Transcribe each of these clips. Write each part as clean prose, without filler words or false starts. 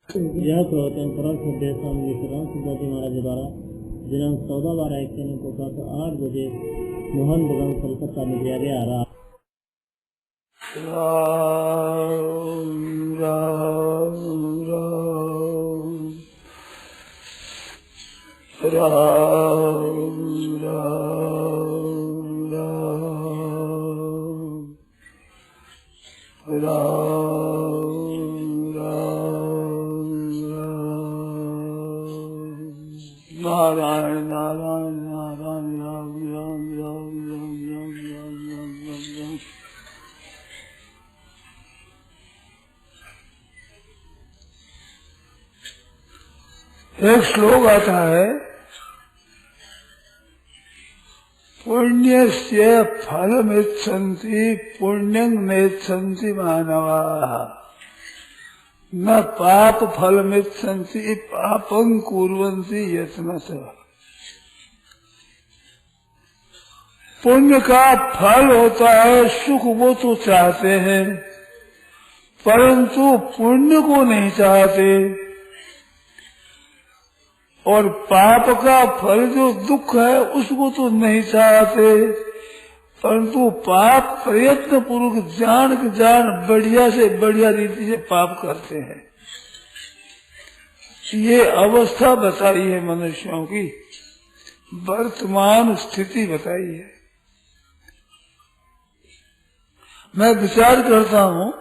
यह प्रवचन परम श्रद्धेय स्वामी विश्रांत जी महाराज द्वारा दिनांक 14/12 को प्रातः 8 बजे मोहन बगन कलकत्ता में दिया गया। राम राम राम राम राम राम नारायण नारायण नारायण राम राम राम राम राम राम राम राम राम। एक श्लोक आता है, पुण्यस्य फलमिच्छन्ति पुण्यं नेच्छन्ति मानवाः न पाप फलमिच्छन्ति पापं कुर्वन्ति यत्नतः। पुण्य का फल होता है सुख, वो तो चाहते हैं परंतु पुण्य को नहीं चाहते, और पाप का फल जो दुख है उसको तो नहीं चाहते, परंतु पाप प्रयत्न पूर्वक जान बढ़िया से बढ़िया रीति से पाप करते हैं। ये अवस्था बताई है मनुष्यों की, वर्तमान स्थिति बताई है। मैं विचार करता हूँ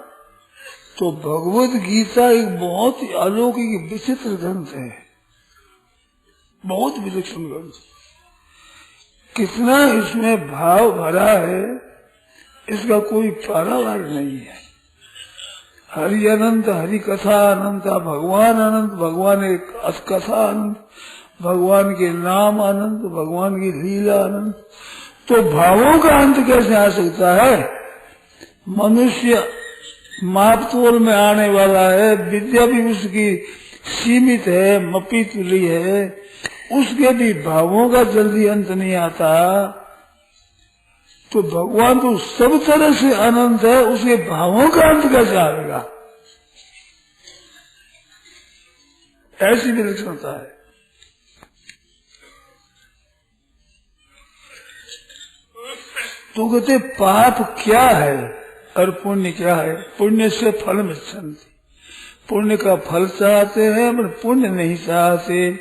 तो भगवत गीता एक बहुत ही अलौकिक विचित्र ग्रंथ है, बहुत विलक्षण ग्रंथ। कितना इसमें भाव भरा है इसका कोई पारावार नहीं है। हरि अनंत, हरि कथा अनंत, भगवान अनंत, भगवान एक कथा अनंत, भगवान के नाम अनंत, भगवान की लीला अनंत। तो भावों का अंत कैसे आ सकता है? मनुष्य मापतोल में आने वाला है, विद्या भी उसकी सीमित है, मपी तुली है, उसके भी भावों का जल्दी अंत नहीं आता। तो भगवान तो सब तरह से अनंत है, उसके भावों का अंत कैसे आएगा? ऐसी विलक्षणता है। तो कहते पाप क्या है और पुण्य क्या है? पुण्य से फल मिच्छन्ति, पुण्य का फल चाहते हैं पर पुण्य नहीं चाहते,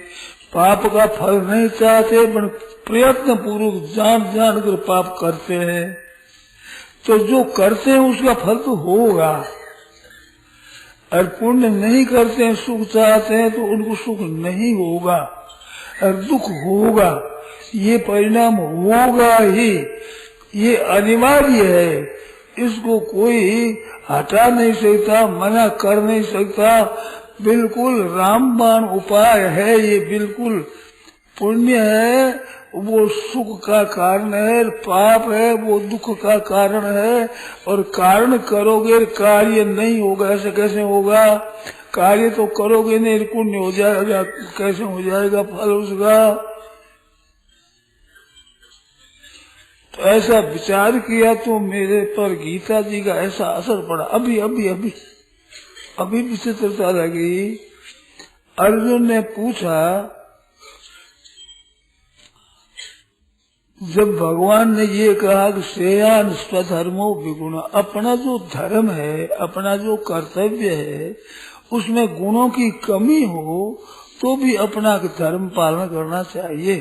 पाप का फल नहीं चाहते पर प्रयत्न पूर्वक जान कर पाप करते हैं। तो जो करते हैं उसका फल तो होगा, और पुण्य नहीं करते हैं, सुख चाहते हैं तो उनको सुख नहीं होगा और दुख होगा, ये परिणाम होगा ही, ये अनिवार्य है। इसको कोई हटा नहीं सकता, मना कर नहीं सकता, बिल्कुल रामबाण उपाय है ये। बिल्कुल पुण्य है वो सुख का कारण है, पाप है वो दुख का कारण है। और कारण करोगे कार्य नहीं होगा, ऐसे कैसे होगा? कार्य तो करोगे नहीं, पुण्य हो जाएगा, कैसे हो जाएगा फल उसका? तो ऐसा विचार किया तो मेरे पर गीता जी का ऐसा असर पड़ा। अभी विचित्रता लगी। अर्जुन ने पूछा, जब भगवान ने ये कहा कि श्रेयान स्वधर्मो विगुण, अपना जो धर्म है, अपना जो कर्तव्य है, उसमें गुणों की कमी हो तो भी अपना धर्म पालन करना चाहिए।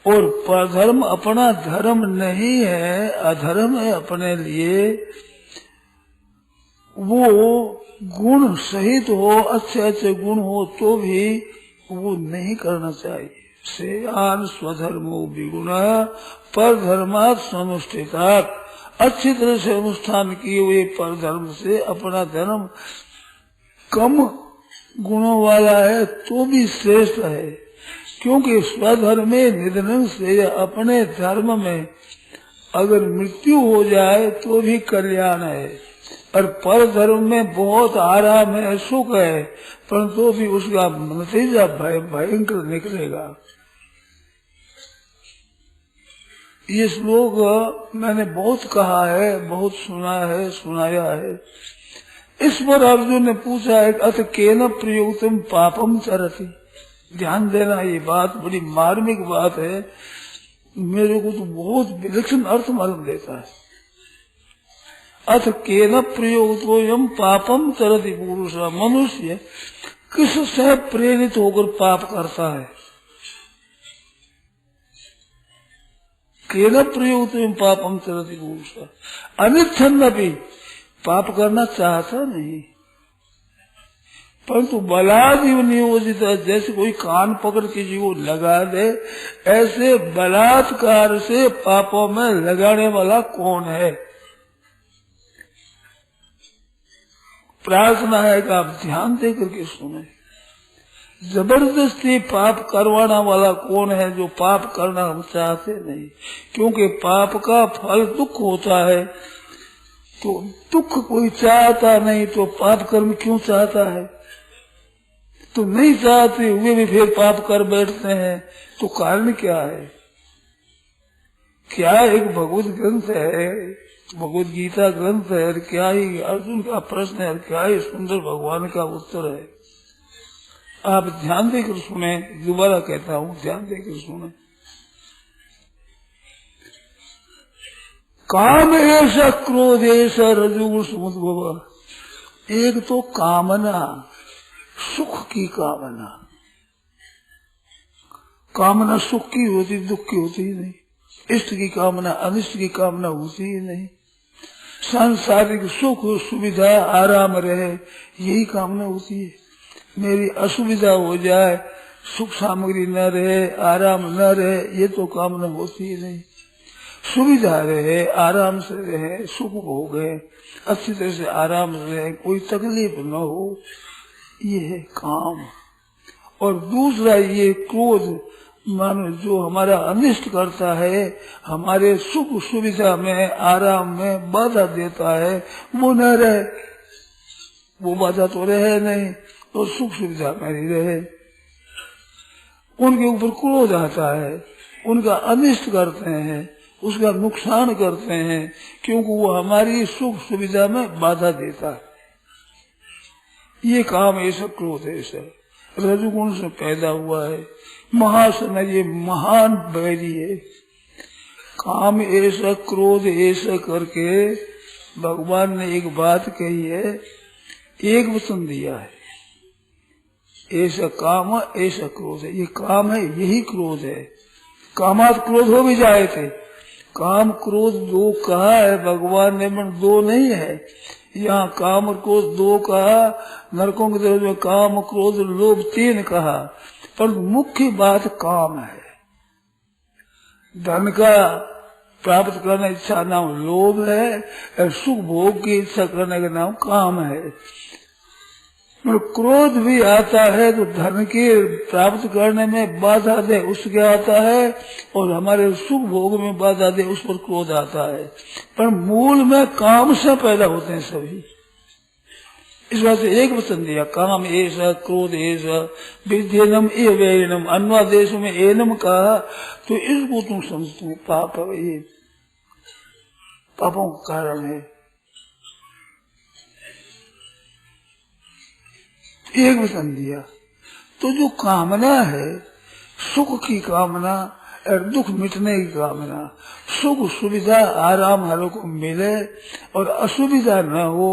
और परधर्म अपना धर्म नहीं है, अधर्म है अपने लिए, वो गुण सहित हो, अच्छे अच्छे गुण हो तो भी वो नहीं करना चाहिए। श्रेयान स्वधर्मो विगुण पर धर्मात् समनुष्ठितात्, अच्छी तरह से अनुष्ठान किए हुए पर धर्म से अपना धर्म कम गुणों वाला है तो भी श्रेष्ठ है, क्योंकि स्वधर्म में निधन से, अपने धर्म में अगर मृत्यु हो जाए तो भी कल्याण है, और पर धर्म में बहुत आराम है, सुख है, परंतु भी उसका नतीजा भयंकर निकलेगा। ये श्लोक मैंने बहुत कहा है, बहुत सुना है, सुनाया है, इस पर अर्जुन ने पूछा है, अथ केन प्रयुक्तम पापम चरति। ध्यान देना, ये बात बड़ी मार्मिक बात है, मेरे को तो बहुत विलक्षण अर्थ मालूम देता है। अथ केन प्रयुक्तोयम पापम चरति पुरुष, मनुष्य किससे प्रेरित होकर पाप करता है? केन प्रयुक्तोयम पापम चरति पुरुष, अनिच्छन्नपि, पाप करना चाहता नहीं, परंतु बलादिव नियोजित, जैसे कोई कान पकड़ किसी को लगा दे, ऐसे बलात्कार से पापों में लगाने वाला कौन है? प्रार्थना है कि आप ध्यान दे करके सुने। जबरदस्ती पाप करवाना वाला कौन है? जो पाप करना हम चाहते नहीं, क्योंकि पाप का फल दुख होता है। तो दुख कोई चाहता नहीं तो पाप कर्म क्यों चाहता है? तो नहीं चाहते हुए भी फिर पाप कर बैठते हैं, तो कारण क्या है? क्या एक भगवत ग्रंथ है, भगवत गीता ग्रंथ है, क्या ही अर्जुन का प्रश्न है, क्या ही सुंदर भगवान का उत्तर है। आप ध्यान देकर सुने, दोबारा कहता हूँ, ध्यान देकर सुने। काम ऐसा, क्रोध ऐसा, रजोगुण समुद्भव। एक तो कामना, सुख की कामना। कामना सुख की होती, दुख की होती ही नहीं। इष्ट की कामना, अनिष्ट की कामना होती ही नहीं। सांसारिक सुख, सुविधा, आराम रहे, यही कामना होती है। मेरी असुविधा हो जाए, सुख सामग्री न रहे, आराम न रहे, ये तो कामना होती ही नहीं। सुविधा रहे, आराम से रहे, सुख हो गए, अच्छी तरह से आराम से रहे, कोई तकलीफ न हो, ये है काम। और दूसरा ये क्रोध, मानो जो हमारा अनिष्ट करता है, हमारे सुख सुविधा में, आराम में बाधा देता है, वो न रहे। वो बाधा तो रहे नहीं, तो सुख सुविधा में ही रहे। उनके ऊपर क्रोध आता है, उनका अनिष्ट करते हैं, उसका नुकसान करते हैं, क्योंकि वो हमारी सुख सुविधा में बाधा देता है। ये काम ऐसा, क्रोध ऐसा रजोगुण से पैदा हुआ है। महासन, ये महान बैरी है। काम ऐसा, क्रोध ऐसा करके भगवान ने एक बात कही है, एक वचन दिया है। ऐसा काम, ऐसा क्रोध है। ये काम है, यही क्रोध है। कामात क्रोध हो भी जाए थे, काम क्रोध दो कहा है भगवान ने, मन दो नहीं है। यहाँ काम और क्रोध दो कहा, नरकों की तरफ में काम क्रोध लोभ तीन कहा, पर मुख्य बात काम है। धन का प्राप्त करने की इच्छा नाम लोभ है, और सुख भोग की इच्छा करने का नाम काम है। क्रोध भी आता है तो धन के प्राप्त करने में बाधा दे, उसके आता है, और हमारे सुख भोग में बाधा दे, उस पर क्रोध आता है। पर मूल में काम से पैदा होते हैं सभी। इस बात से एक वचन दिया, काम ऐसा, क्रोध ऐसा, विद्येनम एवैनम, अन्वादेश में एनम कहा, तो इसको तुम समझते हो पाप है, ये पापों का कारण है। एक वचन दिया। तो जो कामना है, सुख की कामना और दुख मिटने की कामना, सुख सुविधा आराम हर को मिले और असुविधा न हो,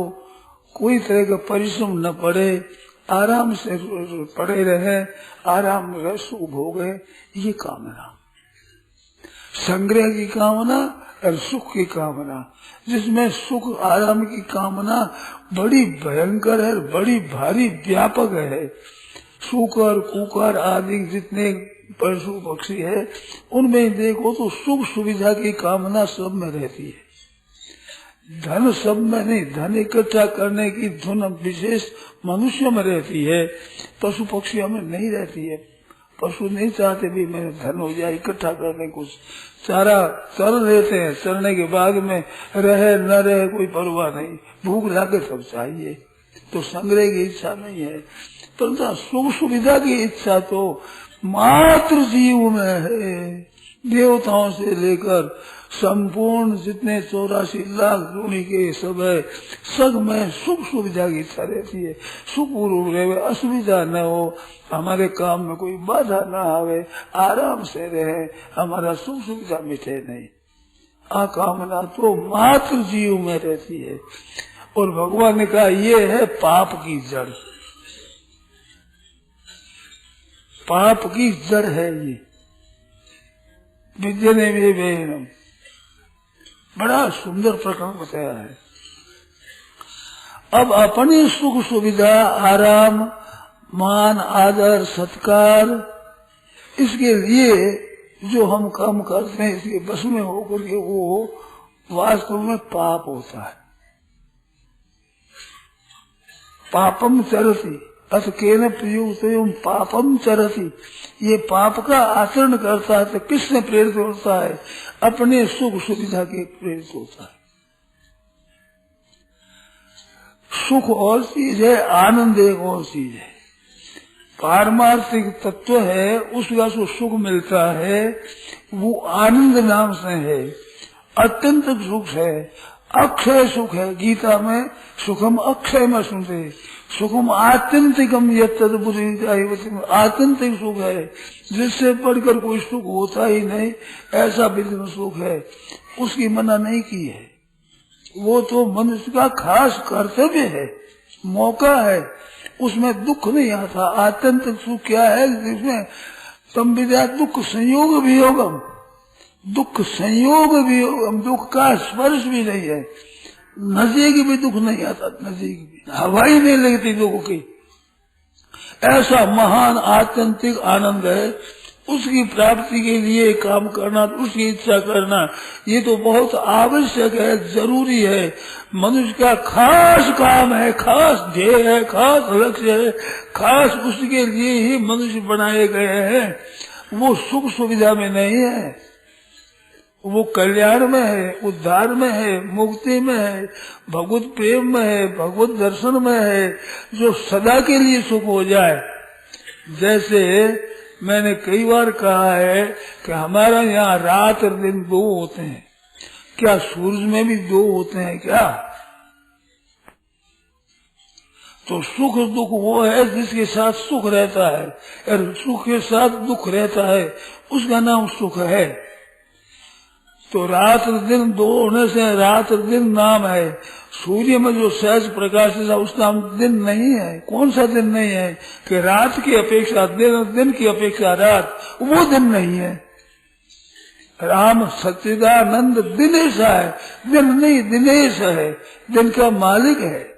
कोई तरह का परिश्रम न पड़े, आराम से पड़े रहे, आराम रहे, सुख भोगे, ये कामना। संग्रह की कामना और सुख की कामना, जिसमें सुख आराम की कामना बड़ी भयंकर है, बड़ी भारी व्यापक है। सूकर कुकर आदि जितने पशु पक्षी है, उनमें देखो तो सुख सुविधा की कामना सब में रहती है। धन सब में नहीं, धन इकट्ठा करने की धुन विशेष मनुष्य में रहती है, पशु पक्षियों में नहीं रहती है। पशु नहीं चाहते भी मेरे धन हो जाए, इकट्ठा करने कुछ चारा चर लेते हैं, चरने के बाद में रहे न रहे कोई परवाह नहीं, भूख लागे सब चाहिए, तो संग्रह की इच्छा नहीं है। परंतु सुख सुविधा की इच्छा तो मात्र जीव में है। देवताओं से लेकर संपूर्ण जितने 84 लाख ऋणी के सब है, सब में सुख सुविधा की इच्छा रहती है। सुखपूर्वक रहे, असुविधा न हो, हमारे काम में कोई बाधा न आवे, आराम से रहे, हमारा सुख सुविधा मिटे नहीं। आकामना तो मात्र जीव में रहती है। और भगवान ने कहा ये है पाप की जड़, पाप की जड़ है ये। विद्या ने भी बहनम बड़ा सुंदर प्रकरण बताया है। अब अपनी सुख सुविधा, आराम, मान, आदर, सत्कार, इसके लिए जो हम काम करते हैं, इसके बस में होकर के वो वास्तव में पाप होता है। पापम चरति अथ केन प्रयुक्तम पापम चरति, ये पाप का आचरण करता है तो किसने प्रेरित होता है? अपने सुख सुविधा के प्रेरित होता है। सुख और चीज है, आनंद एक और चीज है। पारमार्थिक तत्व है, उसका जो सुख मिलता है वो आनंद नाम से है, अत्यंत सुख है, अक्षय सुख है। गीता में सुखम अक्षय में सुनते, सुखम आत्यंतिकम यत्तद्, आत्यंतिक सुख है जिससे बढ़कर कोई सुख होता ही नहीं, ऐसा विधि सुख है, उसकी मना नहीं की है। वो तो मनुष्य का खास कर्तव्य है, मौका है, उसमें दुख नहीं आता। आत्यंतिक सुख क्या है? जिसमें तम विद्या दुख संयोग भी होगम, दुख संयोग भी होगम, दुख का स्पर्श भी नहीं है, नजदीक भी दुख नहीं आता, नजदीक भी हवा ही नहीं लगती दुख की। ऐसा महान आत्यंतिक आनंद है, उसकी प्राप्ति के लिए काम करना, उसकी इच्छा करना, ये तो बहुत आवश्यक है, जरूरी है। मनुष्य का खास काम है, खास ध्येय है, खास लक्ष्य है, खास उसके लिए ही मनुष्य बनाए गए हैं। वो सुख सुविधा में नहीं है, वो कल्याण में है, उद्धार में है, मुक्ति में है, भगवत प्रेम में है, भगवत दर्शन में है, जो सदा के लिए सुख हो जाए। जैसे मैंने कई बार कहा है कि हमारा यहाँ रात और दिन दो होते हैं, क्या सूरज में भी दो होते हैं क्या? तो सुख दुख वो है जिसके साथ सुख रहता है, और सुख के साथ दुख रहता है, उसका नाम सुख है। तो रात दिन दो होने से रात दिन नाम है। सूर्य में जो सहज प्रकाश है उसका दिन नहीं है। कौन सा दिन नहीं है कि रात की अपेक्षा दिन, दिन की अपेक्षा रात, वो दिन नहीं है। राम सच्चिदानंद दिनेश है, दिन नहीं दिनेश है, दिन का मालिक है।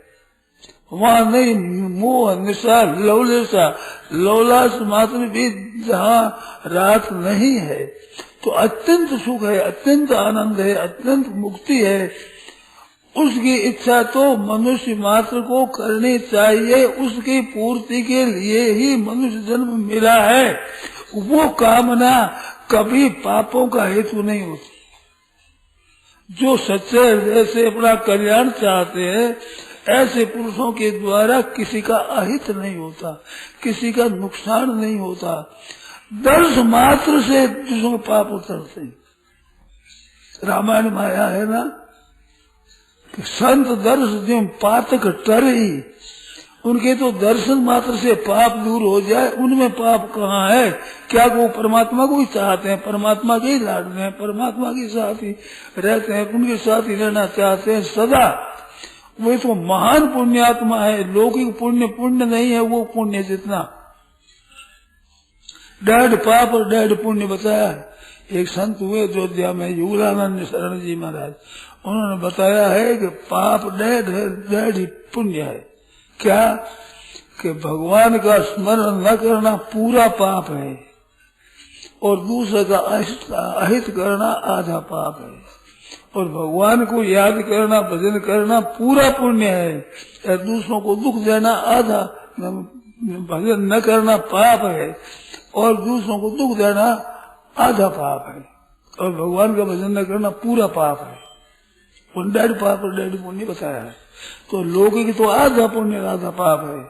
वहाँ नहीं मोह निशा लौलेसा, लौलास मात्र भी जहाँ रात नहीं है। तो अत्यंत सुख है, अत्यंत आनंद है, अत्यंत मुक्ति है। उसकी इच्छा तो मनुष्य मात्र को करनी चाहिए, उसकी पूर्ति के लिए ही मनुष्य जन्म मिला है। वो कामना कभी पापों का हेतु नहीं होती। जो सच्चे हृदय से अपना कल्याण चाहते हैं, ऐसे पुरुषों के द्वारा किसी का अहित नहीं होता, किसी का नुकसान नहीं होता। दर्श मात्र से दूसरों के पाप उतरते। रामायण में आया है ना कि संत दर्श जिम पातक टरही, उनके तो दर्शन मात्र से पाप दूर हो जाए, उनमें पाप कहाँ है? क्या वो परमात्मा को ही चाहते हैं, परमात्मा के ही लाडले हैं, परमात्मा के साथ ही रहते हैं, उनके साथ ही रहना चाहते हैं सदा। वो तो महान पुण्यात्मा है। लौकिक पुण्य पुण्य नहीं है वो पुण्य जितना। 1.5 पाप और 1.5 पुण्य बताया है। एक संत हुए अयोध्या में, युगलानंद शरण जी महाराज, उन्होंने बताया है कि पाप 1.5 है, 1.5 पुण्य है। क्या कि भगवान का स्मरण न करना पूरा पाप है, और दूसरे का अहित करना आधा पाप है, और भगवान को याद करना, भजन करना पूरा पुण्य है, और दूसरों को दुख देना आधा, भजन न करना पाप है, और दूसरों को दुख देना आधा पाप है, और भगवान का भजन न करना पूरा पाप है। 1.5 पाप और 1.5 पुण्य बताया है। तो लौकिक तो आधा पुण्य आधा पाप है,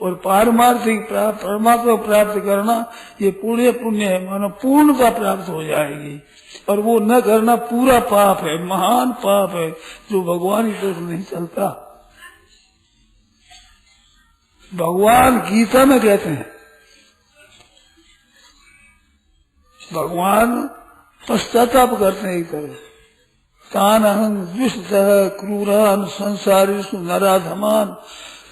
और पारमार्थिक परमात्मा प्राप्त करना ये पूरे पुण्य है, मानो पूर्णता प्राप्त हो जाएगी। और वो न करना पूरा पाप है, महान पाप है, जो भगवान की तरफ नहीं चलता। भगवान गीता में कहते हैं, भगवान पश्चाताप करते हैं एक तरह, तान अहं द्विषतः क्रूरान संसारेषु नराधमान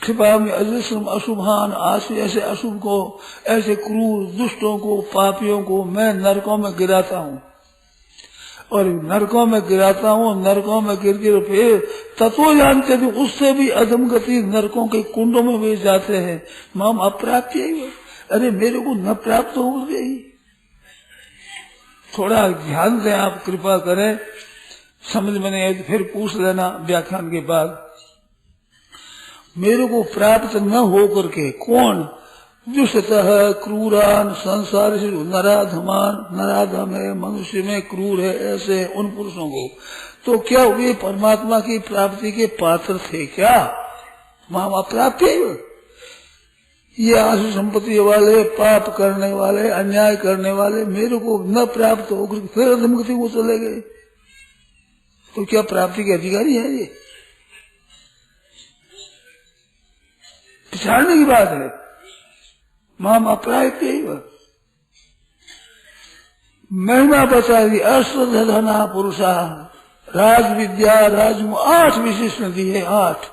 कृपा में अजस्रम अशुभान। आशु ऐसे अशुभ को, ऐसे क्रूर दुष्टों को, पापियों को मैं नरकों में गिराता हूँ, और नरकों में गिराता हूँ। नरकों में गिर गिर फिर तत्व जानते थे उससे भी अधमगति नरकों के कुंडों में वे जाते हैं। माम अप्राप्य, अरे मेरे को न प्राप्त हो गई। थोड़ा ध्यान दें आप, कृपा करें, समझ में नहीं आए तो फिर पूछ लेना व्याख्यान के बाद। मेरे को प्राप्त न हो करके कौन, दुष्टतः क्रूरान संसार से नराधमान, नराधम है, मनुष्य में क्रूर है, ऐसे उन पुरुषों को, तो क्या वे परमात्मा की प्राप्ति के पात्र थे क्या? माम अप्राप्य, ये आशु संपत्ति वाले, पाप करने वाले, अन्याय करने वाले मेरे को न प्राप्त होकर फिर अधमगति को चले गए, तो क्या प्राप्ति के अधिकारी है? ये विचारने की बात है। माम अप्राप्य, महिमा बता दी अश्रद्धना पुरुषा, राज विद्या राज 8 विशेष नदी है, 8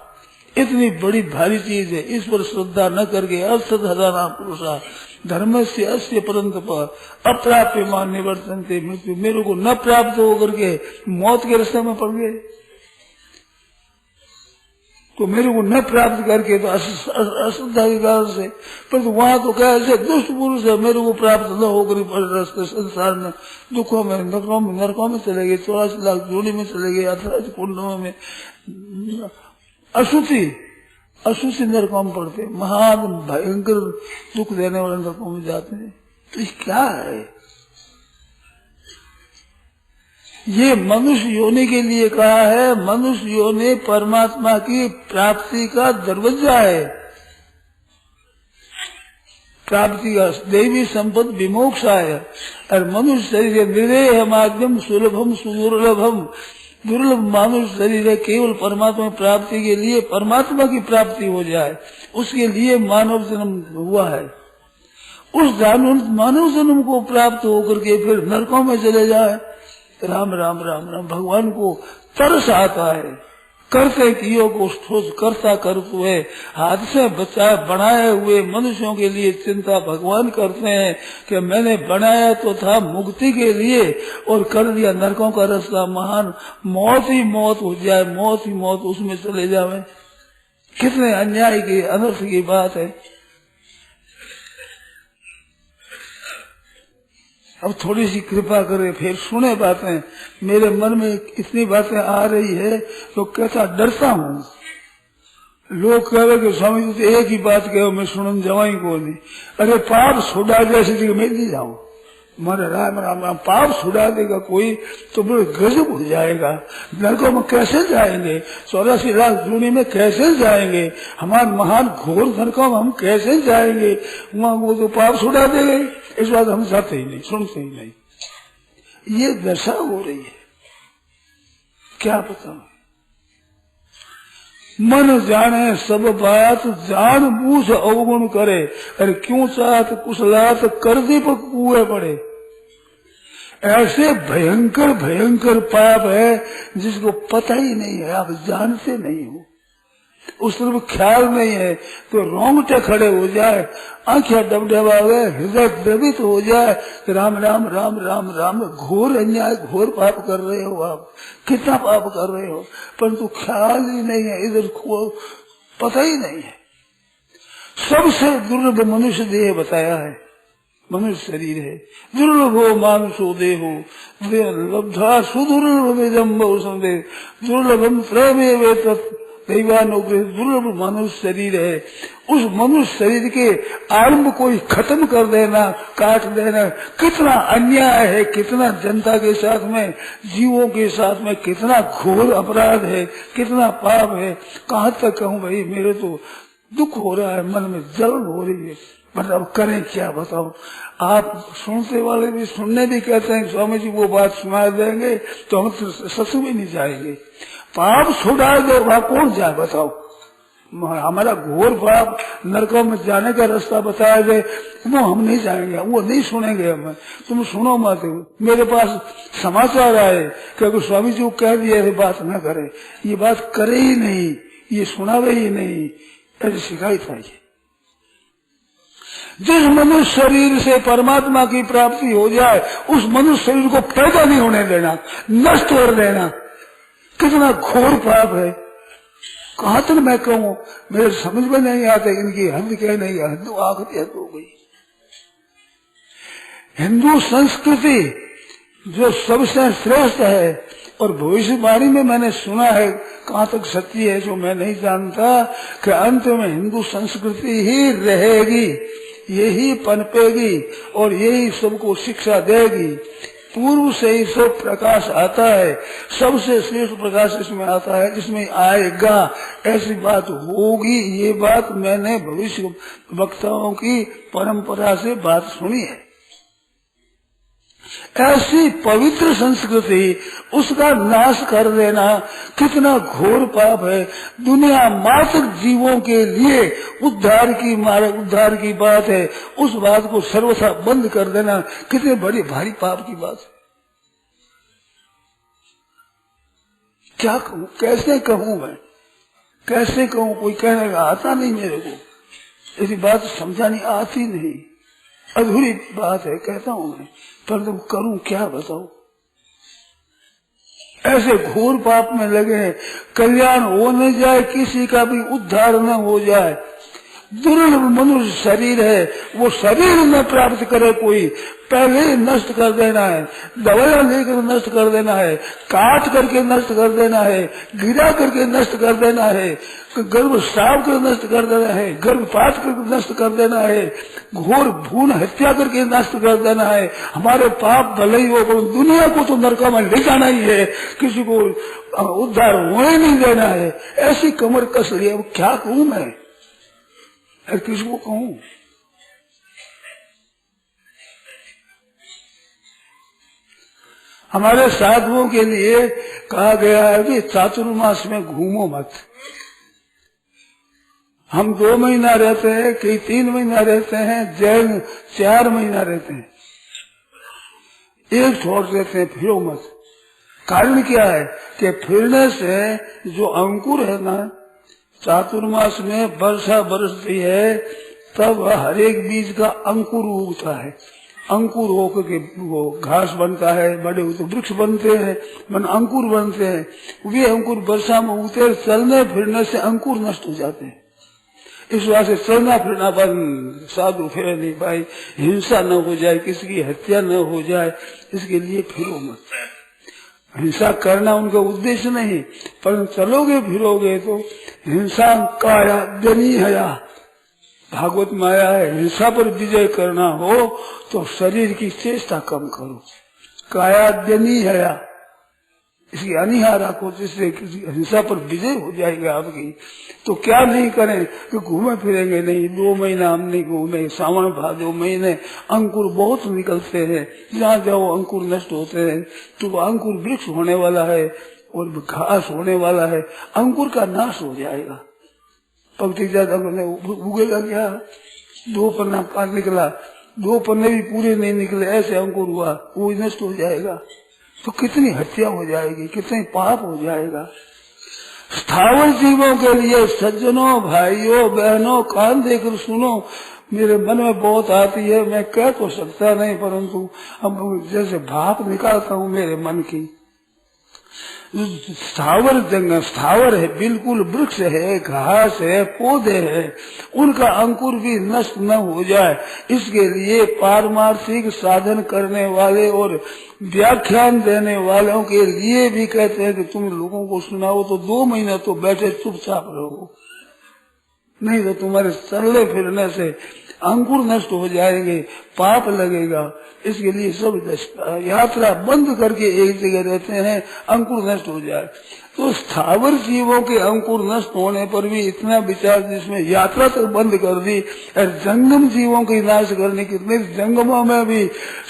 इतनी बड़ी भारी चीज है, इस पर श्रद्धा न करके अश्रद्धना पुरुषा धर्म से अस्य परंत पर अप्राप्य मान निवर्तनते मृत्यु, मेरे को न प्राप्त होकर के मौत के रास्ते में पड़ गए, तो मेरे को न प्राप्त करके तो अश्रद्धा के कारण से, पर तो वहां तो क्या ऐसे दुष्ट पुरुष है, मेरे को प्राप्त न होकर रास्ते संसार में दुखों में नरकों में चले गए, 84 लाख जोड़ी में चले गए, 18 कुंडों में अशुचि नरकों में पड़ते, महान भयंकर दुख देने वाले नरकों में जाते हैं। तो ये क्या है? ये मनुष्य योनि के लिए कहा है। मनुष्य योनि परमात्मा की प्राप्ति का दरवाजा है, प्राप्ति का दैवी संपद विमोक्षा है। और मनुष्य शरीर निरेह माध्यम सुलभम सुदुर्लभम, दुर्लभ मानुष शरीर है, केवल परमात्मा प्राप्ति के लिए, परमात्मा की प्राप्ति हो जाए उसके लिए मानव जन्म हुआ है। उस मानव जन्म को प्राप्त होकर के फिर नरकों में चले जाए, राम राम राम राम भगवान को तरस आता है। करते कियो को ठोस करता कर हुए, हाथ से बचाए बनाए हुए मनुष्यों के लिए चिंता भगवान करते हैं कि मैंने बनाया तो था मुक्ति के लिए और कर दिया नरकों का रास्ता, महान मौत ही मौत हो जाए, मौत ही मौत उसमें चले जावे। कितने अन्याय की अनर्थ की बात है। अब थोड़ी सी कृपा करे, फिर सुने बातें। मेरे मन में इतनी बातें आ रही है तो कैसा डरता हूँ। लोग कह रहे कि स्वामी जी एक ही बात कहो, मैं सुनन जवाई को नहीं। अरे पाप छुड़ा जैसे मैं नहीं जाऊँ, मारे राम राम राम पाप छुड़ा देगा कोई तो बड़े गजब हो जाएगा। नरकों में कैसे जाएंगे, 84 लाख जूनी में कैसे जाएंगे, हमारे महान घोर नरकों में हम कैसे जाएंगे, वहाँ वो तो पाप छुड़ा देंगे। इस बात हम जाते ही नहीं, सुनते ही नहीं। ये दशा हो रही है, क्या पता। मन जाने सब बात, जान बूझ अवगुण करे, अरे क्यों चाहत कुशलात कर दीपक कुएं पड़े। ऐसे भयंकर भयंकर पाप है जिसको पता ही नहीं है, आप जानते नहीं हो, उस तरफ ख्याल नहीं है तो रोंगटे खड़े हो जाए, आंखें डबडबा गए, हृदय द्रवित हो जाए। राम राम राम राम राम, घोर अन्याय घोर पाप कर रहे हो आप, कितना पाप कर रहे हो, परंतु ख्याल ही नहीं है, इधर पता ही नहीं है। सबसे दुर्लभ मनुष्य देह बताया है, मनुष्य शरीर है। दुर्लभो मानुषो देहो लब्धा सुदुर्लभम बहुसंदेह, दुर्लभम त्रयमेव एतत् दैवानुग्रह, दुर्लभ मनुष्य शरीर है। उस मनुष्य शरीर के आरंभ को ही खत्म कर देना, काट देना, कितना अन्याय है, कितना जनता के साथ में, जीवों के साथ में कितना घोर अपराध है, कितना पाप है। कहाँ तक कहूँ भाई, मेरे तो दुख हो रहा है, मन में जलन हो रही है, मतलब करें क्या बताओ। आप सुनते वाले भी सुनने भी कहते हैं स्वामी जी वो बात सुना देंगे तो हम ससुर भी नहीं जाएंगे। पाप छुड़ा दे वहां कौन जाए बताओ। हमारा घोर पाप नरकों में जाने का रास्ता बताया जाए वो हम नहीं जाएंगे, वो नहीं सुनेंगे। हम तुम सुनो मत। मेरे पास समाचार आए कि अगर स्वामी जी को कह दिया ये बात न करे, ये बात करे ही नहीं, ये सुनावे ही नहीं, ऐसी शिकायत आई। जिस मनुष्य शरीर से परमात्मा की प्राप्ति हो जाए उस मनुष्य शरीर को पैदा नहीं होने देना, नष्ट कर देना, कितना घोर पाप है। कहाँ तक मैं कहूँ, मेरे समझ में नहीं आता इनकी हद क्या नहीं है। हिंदू आखिरी हद हो गई। हिंदू संस्कृति जो सबसे श्रेष्ठ है, और भविष्यवाणी में मैंने सुना है, कहाँ तक सत्य है जो मैं नहीं जानता, कि अंत में हिंदू संस्कृति ही रहेगी, यही पनपेगी और यही सबको शिक्षा देगी। पूर्व से ही सब प्रकाश आता है, सबसे श्रेष्ठ प्रकाश इसमें आता है, इसमें आएगा, ऐसी बात होगी। ये बात मैंने भविष्य वक्ताओं की परंपरा से बात सुनी है। ऐसी पवित्र संस्कृति उसका नाश कर देना कितना घोर पाप है। दुनिया मात्र जीवों के लिए उद्धार की बात है, उस बात को सर्वथा बंद कर देना कितने बड़ी भारी पाप की बात है। क्या कहूँ, कैसे कहूँ मैं, कैसे कहूँ, कोई कहने का आता नहीं मेरे को, ऐसी बात समझानी आती नहीं, अधूरी बात है कहता हूँ मैं, पर तुम करूं क्या बताओ। ऐसे घोर पाप में लगे हैं, कल्याण हो न जाए, किसी का भी उद्धार न हो जाए। दुर्लभ मनुष्य शरीर है, वो शरीर न प्राप्त करे कोई, पहले नष्ट कर देना है, दवाइयां लेकर नष्ट कर देना है, काट करके नष्ट कर देना है, गिरा करके नष्ट कर देना है, गर्भ स्राव कर नष्ट कर देना है, गर्भपात करके नष्ट कर देना है, घोर भ्रूण हत्या करके नष्ट कर देना है। हमारे पाप भले ही हो, पर दुनिया को तो नरक में ले जाना ही है, किसी को उद्धार होने नहीं देना है। ऐसी कमर कस रही है, क्या कहूँ मैं, किसको कहूँ। हमारे साधुओं के लिए कहा गया है कि चातुर्मास में घूमो मत। हम 2 महीना रहते हैं, कई 3 महीना रहते हैं, जैन 4 महीना रहते हैं, एक छोड़ देते हैं, फिरो मत। कारण क्या है कि फिरने से जो अंकुर है ना, चातुर्मास में वर्षा बरसती है तब हर एक बीज का अंकुर उगता है, अंकुर होकर के वो घास बनता है, बड़े होते वृक्ष बनते हैं, अंकुर बनते हैं। वे अंकुर वर्षा में उगते, चलने फिरने से अंकुर नष्ट हो जाते हैं। इस वजह से चलना फिरना बंद, साधु फिर नहीं भाई, हिंसा न हो जाए, किसी की हत्या न हो जाए, इसके लिए फिरो मत। हिंसा करना उनका उद्देश्य नहीं, पर चलोगे फिरोगे तो हिंसा काया जनी हया, भागवत में आया है, हिंसा पर विजय करना हो तो शरीर की चेष्टा कम करो, काया जनी हया, इसकी अनिहा रखो, जिससे हिंसा पर विजय हो जाएगा आपकी। तो क्या नहीं करें कि घूमे फिरेंगे नहीं, 2 महीना हम नहीं घूमे, सावन भादो महीने अंकुर बहुत निकलते हैं, जहाँ जाओ अंकुर नष्ट होते हैं, तो अंकुर वृक्ष होने वाला है और घास होने वाला है, अंकुर का नाश हो जाएगा। पंक्ति ज्यादा उगेगा क्या, 2 पन्ना पान निकला, 2 पन्ने भी पूरे नहीं निकले, ऐसे अंकुर हुआ, वो नष्ट हो जाएगा। तो कितनी हत्या हो जाएगी, कितनी पाप हो जाएगा। स्थावर जीवों के लिए सज्जनों, भाइयों, बहनों, कान देकर सुनो, मेरे मन में बहुत आती है, मैं कह तो सकता नहीं, परंतु अब जैसे भाप निकालता हूँ मेरे मन की। स्थावर जंगल स्थावर है, बिल्कुल वृक्ष है, घास है, पौधे हैं, उनका अंकुर भी नष्ट न हो जाए, इसके लिए पारमार्थिक साधन करने वाले और व्याख्यान देने वालों के लिए भी कहते हैं कि तुम लोगों को सुनाओ तो 2 महीना तो बैठे चुपचाप रहो, नहीं तो तुम्हारे चलने फिरने से अंकुर नष्ट हो जाएंगे, पाप लगेगा। इसके लिए सब यात्रा बंद करके एक जगह रहते हैं, अंकुर नष्ट हो जाए। तो स्थावर जीवों के अंकुर नष्ट होने पर भी इतना विचार, जिसमें यात्रा तक बंद कर दी। और जंगम जीवों की नाश करने कितने जंगमों में भी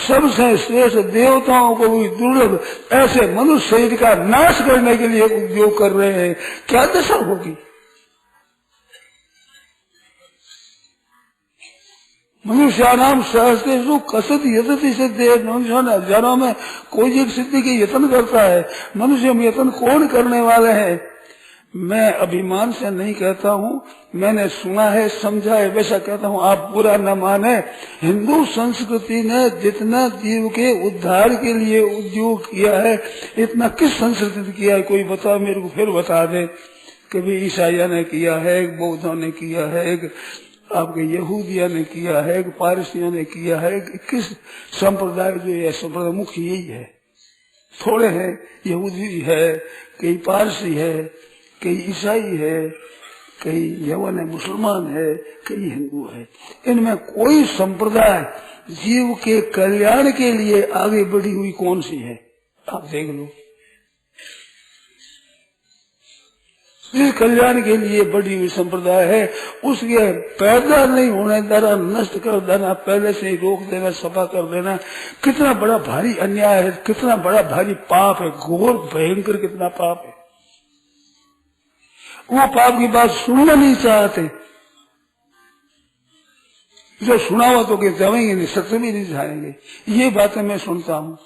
सबसे श्रेष्ठ देवताओं को भी दुर्लभ ऐसे मनुष्य शरीर का नाश करने के लिए उपयोग कर रहे हैं। क्या दशा होगी? मनुष्यानाम सहस्रेषु कसत यतति सिद्धि। मनुष्यों ने हजारों में कोई एक सिद्धि के यत्न करता है। मनुष्य में यत्न कौन करने वाले हैं? मैं अभिमान से नहीं कहता हूँ, मैंने सुना है, समझा है, वैसा कहता हूँ। आप बुरा न माने। हिंदू संस्कृति ने जितना जीव के उद्धार के लिए उद्योग किया है, इतना किस संस्कृति ने किया है? कोई बता, मेरे को फिर बता दे। कभी ईसाइया ने किया है, बौद्धों ने किया है, आपके यहूदिया ने किया है, पारसियों ने किया है। किस संप्रदाय जो है, संप्रदाय मुख्य यही है। थोड़े हैं, यहूदी है, कई पारसी है, कई ईसाई है, कई यवन है, मुसलमान है, कई हिंदू है। इनमें कोई संप्रदाय जीव के कल्याण के लिए आगे बढ़ी हुई कौन सी है? आप देख लो। जिस कल्याण के लिए बढ़ी हुई संप्रदाय है, उसके पैदा नहीं होने देना, नष्ट कर देना, पहले से ही रोक देना, सफा कर देना, कितना बड़ा भारी अन्याय है, कितना बड़ा भारी पाप है, घोर भयंकर कितना पाप है। वो पाप की बात सुनना नहीं चाहते। जो सुना हुआ तो जाएंगे नहीं, सत्य भी नहीं जाएंगे। ये बातें मैं सुनता हूँ।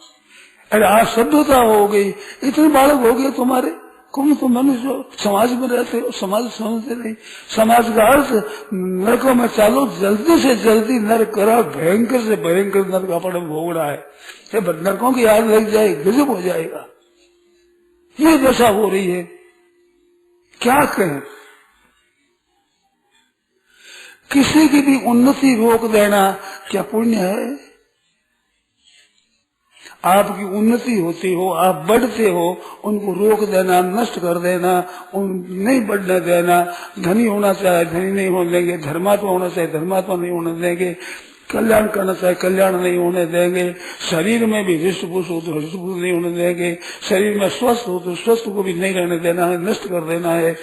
अरे आज सभ्यता हो गई, इतने बालक हो गए तुम्हारे, कौन तो मनुष्य समाज में रहते हो, समाज समझते नहीं। समाज का अर्थ नरकों में चालो, जल्दी से जल्दी नरक करा, भयंकर से भयंकर नरक अपने भोगना है। नरकों की आग लग जाए, गजब हो जाएगा। ये दशा हो रही है, क्या कहें? किसी की भी उन्नति रोक देना क्या पुण्य है? आपकी उन्नति होती हो, आप बढ़ते हो, उनको रोक देना, नष्ट कर देना, नहीं बढ़ने देना। धनी होना चाहे धनी नहीं होने देंगे, धर्मात्मा होना चाहे धर्मात्मा नहीं होने देंगे, कल्याण करना चाहे कल्याण नहीं होने देंगे। शरीर में भी हृष्टपुष्ट हो तो हृष्टपुष्ट नहीं होने देंगे, शरीर में स्वस्थ हो तो स्वस्थ को भी नहीं रहने देना है, नष्ट कर देना है।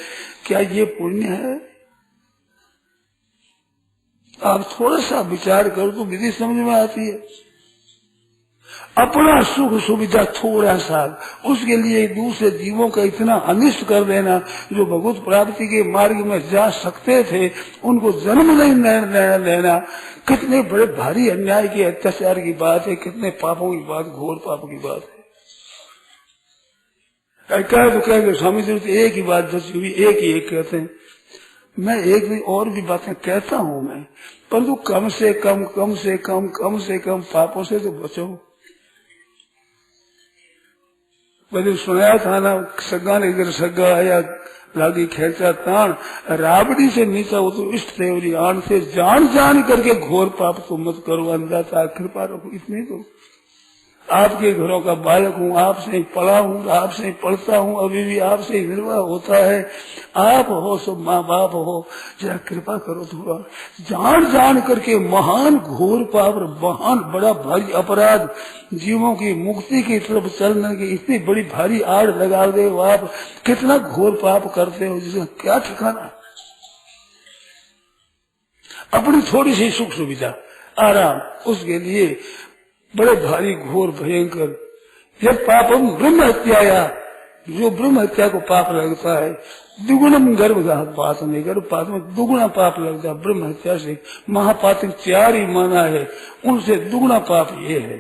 क्या ये पुण्य है? आप थोड़ा सा विचार करो तो विधि समझ में आती है। अपना सुख सुविधा थोड़ा सा, उसके लिए दूसरे जीवों का इतना अनिष्ट कर देना। जो भगवत प्राप्ति के मार्ग में जा सकते थे, उनको जन्म नहीं देना, कितने बड़े भारी अन्याय की, अत्याचार की बात है, कितने पापों की बात, घोर पापों की बात है। क्या तो कहेंगे स्वामी जी तो एक ही बात बची हुई, एक ही एक कहते हैं। मैं एक भी और भी बातें कहता हूँ मैं, परंतु कम से कम पापों से तो बचो। मैंने सुनाया था ना, सगा ने इधर सगा आया, लागी खेचा तान, राबड़ी से नीचा वो तो इष्ट देवरी आन से जान करके घोर पाप तो मत करो, अंधाता कृपा रखो। इतनी तो आपके घरों का बालक हूँ, आपसे ही पढ़ा हूँ, आपसे ही पढ़ता हूँ, अभी भी आपसे ही निर्वाह होता है। आप हो सब माँ बाप हो, जरा कृपा करो थोड़ा। जान करके महान घोर पाप, महान बड़ा भारी अपराध, जीवों की मुक्ति की तरफ चलने की इतनी बड़ी भारी आड़ लगा दे हो आप। कितना घोर पाप करते हो, जिसका क्या ठिकाना। अपनी थोड़ी सी सुख सुविधा, आराम, उसके लिए बड़े भारी घोर भयंकर। जब पापम ब्रह्म हत्याया, जो ब्रह्म हत्या को पाप लगता है, दुगुणम गर्भपात नहीं, गर्भपात में दुगुना पाप लगता है। ब्रह्म हत्या से महापातिक 4 ही माना है, उनसे दुगुना पाप ये है।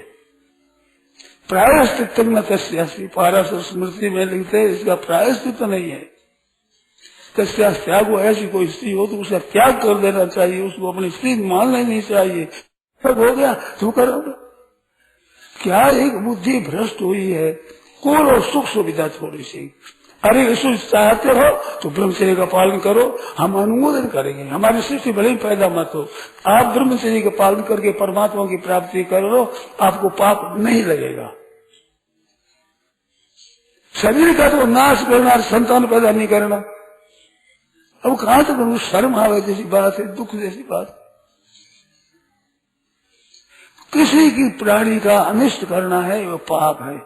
प्रायश्चित न तस्यास्ति, पारस स्मृति में लिखते हैं, इसका प्रायश्चित नहीं है। तस्या त्याग, ऐसी कोई स्त्री हो तो उसका त्याग कर देना चाहिए, उसको अपनी स्त्री मानना नहीं चाहिए। सब हो गया तो करोगे क्या? एक बुद्धि भ्रष्ट हुई है। कोरो सुख सुविधा थोड़ी सी। अरे यीशु चाहते हो तो ब्रह्मचर्य का पालन करो, हम अनुमोदन करेंगे। हमारी सृष्टि भले ही पैदा मत हो, आप ब्रह्मचर्य का पालन करके परमात्मा की प्राप्ति करो, आपको पाप नहीं लगेगा। शरीर का तो नाश करना, संतान पैदा नहीं करना। अब कहाँ तक उनको शर्म आवे जैसी बात है, दुख जैसी बात है। किसी की प्राणी का अनिष्ट करना है वह पाप है।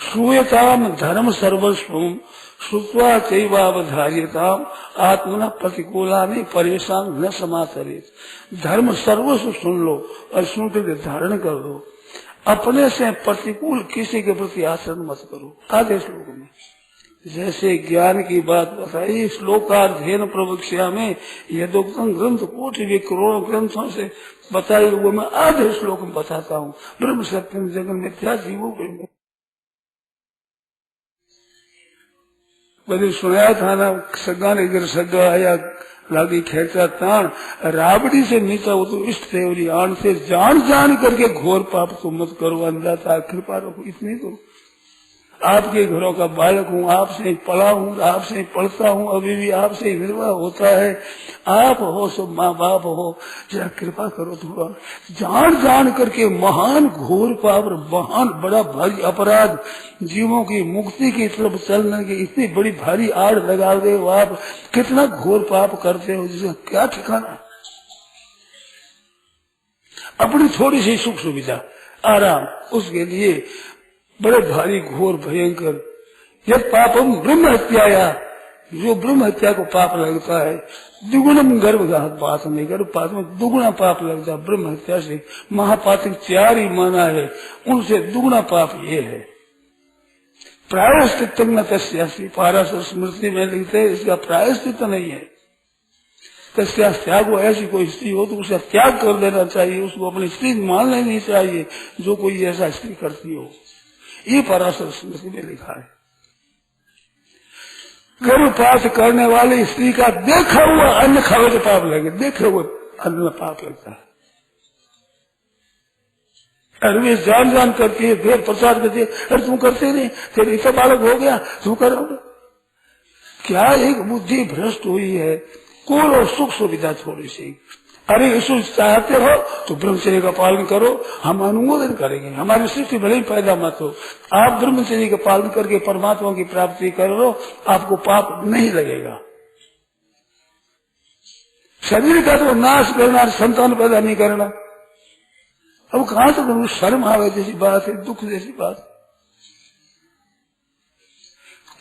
श्रूयताम धर्म सर्वस्वम श्रुत्वा चैवावधार्यताम आत्मना प्रतिकूलानि परेशान न समाचरित। धर्म सर्वस्व सुन लो और सुन कर धारण कर लो। अपने से प्रतिकूल किसी के प्रति आचरण मत करो। आधे श्लोक में जैसे ज्ञान की बात बताई, श्लोकाध्ययन प्रवक्ष्या में यदोक्तम ग्रंथ कोटि भी करोड़ों ग्रंथों से बताई वो मैं आधे श्लोक में बताता हूँ। ब्रह्म सत्यम जगन मिथ्या जीवो ब्रह्म। बड़े सुनाया था ना, सगा ने गिर सगा आया लागी खेचा तान, राबड़ी से नीचा वो तो इष्ट देवरी आन से जान जान करके घोर पाप को मत करो। अंधाता कृपा रखो, इतनी तो आपके घरों का बालक हूँ, आपसे ही पला हूँ, आपसे ही पढ़ता हूँ, अभी भी आपसे ही निर्वाह होता है। आप हो सब माँ बाप हो, जरा कृपा करो थोड़ा। जान जान करके महान घोर पाप, महान बड़ा भारी अपराध, जीवों की मुक्ति की तरफ चलने की इतनी बड़ी भारी आड़ लगा दे हो आप। कितना घोर पाप करते हो जिसका क्या ठिकाना। अपनी थोड़ी सी सुख सुविधा आराम, उसके लिए बड़े भारी घोर भयंकर यह पापम ब्रह्म हत्याया, जो ब्रह्म हत्या को पाप लगता है। दुगुणम गर्भघात पाप में, गर्भपात में दुगुना पाप लगता है ब्रह्म हत्या से। महापातक 4 ही माना है, उनसे दुगुना पाप ये है। प्रायश्चित न तस्यासी, पाराशर स्मृति में लिखते हैं इसका प्रायश्चित नहीं है। तस्या त्याग, ऐसी कोई स्त्री हो तो उसका त्याग कर देना चाहिए, उसको अपनी स्त्री मान लेनी चाहिए जो कोई ऐसा स्त्री करती हो। ये पराशर स्मृति में लिखा है। गर्भपात करने वाली स्त्री का देखा हुआ अन्न खावे तो पाप लगे, देखे हुए अन्न में पाप लगता है। अरे वे जान जान करती है, फिर प्रचार करती है, अरे तुम करते नहीं, फिर इतना बालक हो गया तुम करोगे क्या। एक बुद्धि भ्रष्ट हुई है। कोल और सुख सुविधा थोड़ी सी। अरे यीशु चाहते हो तो ब्रह्मचर्य का पालन करो, हम अनुमोदन करेंगे। हमारी सृष्टि भले ही पैदा मत हो, आप ब्रह्मचर्य का पालन करके परमात्मा की प्राप्ति करो, आपको पाप नहीं लगेगा। शरीर का तो नाश करना, संतान पैदा नहीं करना। अब कहाँ तक शर्म आवे जैसी बात है, दुख जैसी बात।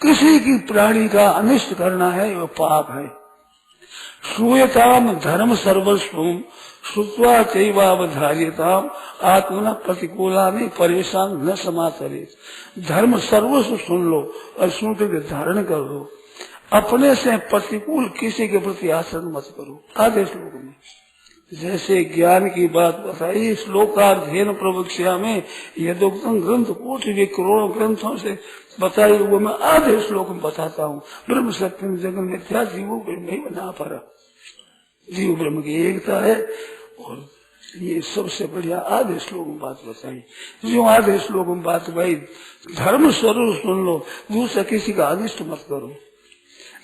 किसी की प्राणी का अनिष्ट करना है वह पाप है। श्रूयताम धर्म सर्वस्वम श्रुत्वा चैवावधार्यताम आत्मना प्रतिकूलानि परेशान न समाचरित। धर्म सर्वस्व सुन लो और सुन कर धारण कर लो। अपने से प्रतिकूल किसी के प्रति आचरण मत करो। आधे श्लोक में जैसे ज्ञान की बात बताई, श्लोकाध्ययन प्रवक्ष्या में यदोक्तम ग्रंथ कोटि भी करोड़ों ग्रंथों से बताई वो मैं आधे श्लोक में बताता हूँ। ब्रह्म सत्यम जगन मिथ्या जीवो ब्रह्म बना पर, जीव ब्रह्म की एकता है। और ये सबसे बढ़िया आधे श्लोक में बात बताई। जो आधे श्लोक में बात भाई, धर्म स्वरूप सुन लो, दूसरा किसी का अनिष्ट मत करो।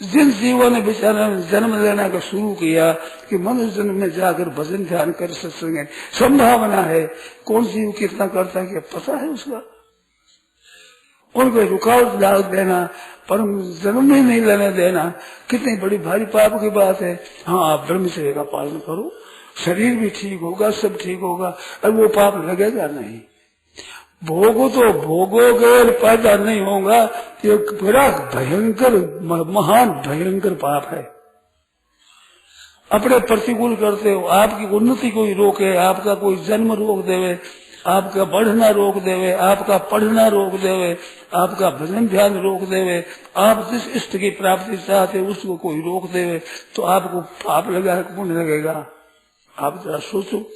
जिन जीवों ने बेचारा जन्म लेना का शुरू किया कि मनुष्य जन्म में जाकर भजन ध्यान कर सत्संग संभावना है, कौन जीव कितना करता है क्या पता है उसका। उनको रुकावट डाल देना, पर जन्म ही नहीं लेने देना, कितनी बड़ी भारी पाप की बात है। हाँ, आप ब्रह्मचर्य का पालन करो, शरीर भी ठीक होगा, सब ठीक होगा, अब वो पाप लगेगा नहीं। भोगो तो भोगोगे, पैदा नहीं होगा। ये बड़ा भयंकर महान भयंकर पाप है। अपने प्रतिकूल करते हो, आपकी उन्नति कोई रोके, आपका कोई जन्म रोक देवे, आपका बढ़ना रोक देवे, आपका पढ़ना रोक देवे, आपका भजन ध्यान रोक देवे, आप जिस इष्ट की प्राप्ति चाहते उसको कोई रोक देवे, तो आपको पाप लगा पुण्य लगेगा। आप जरा सोचो,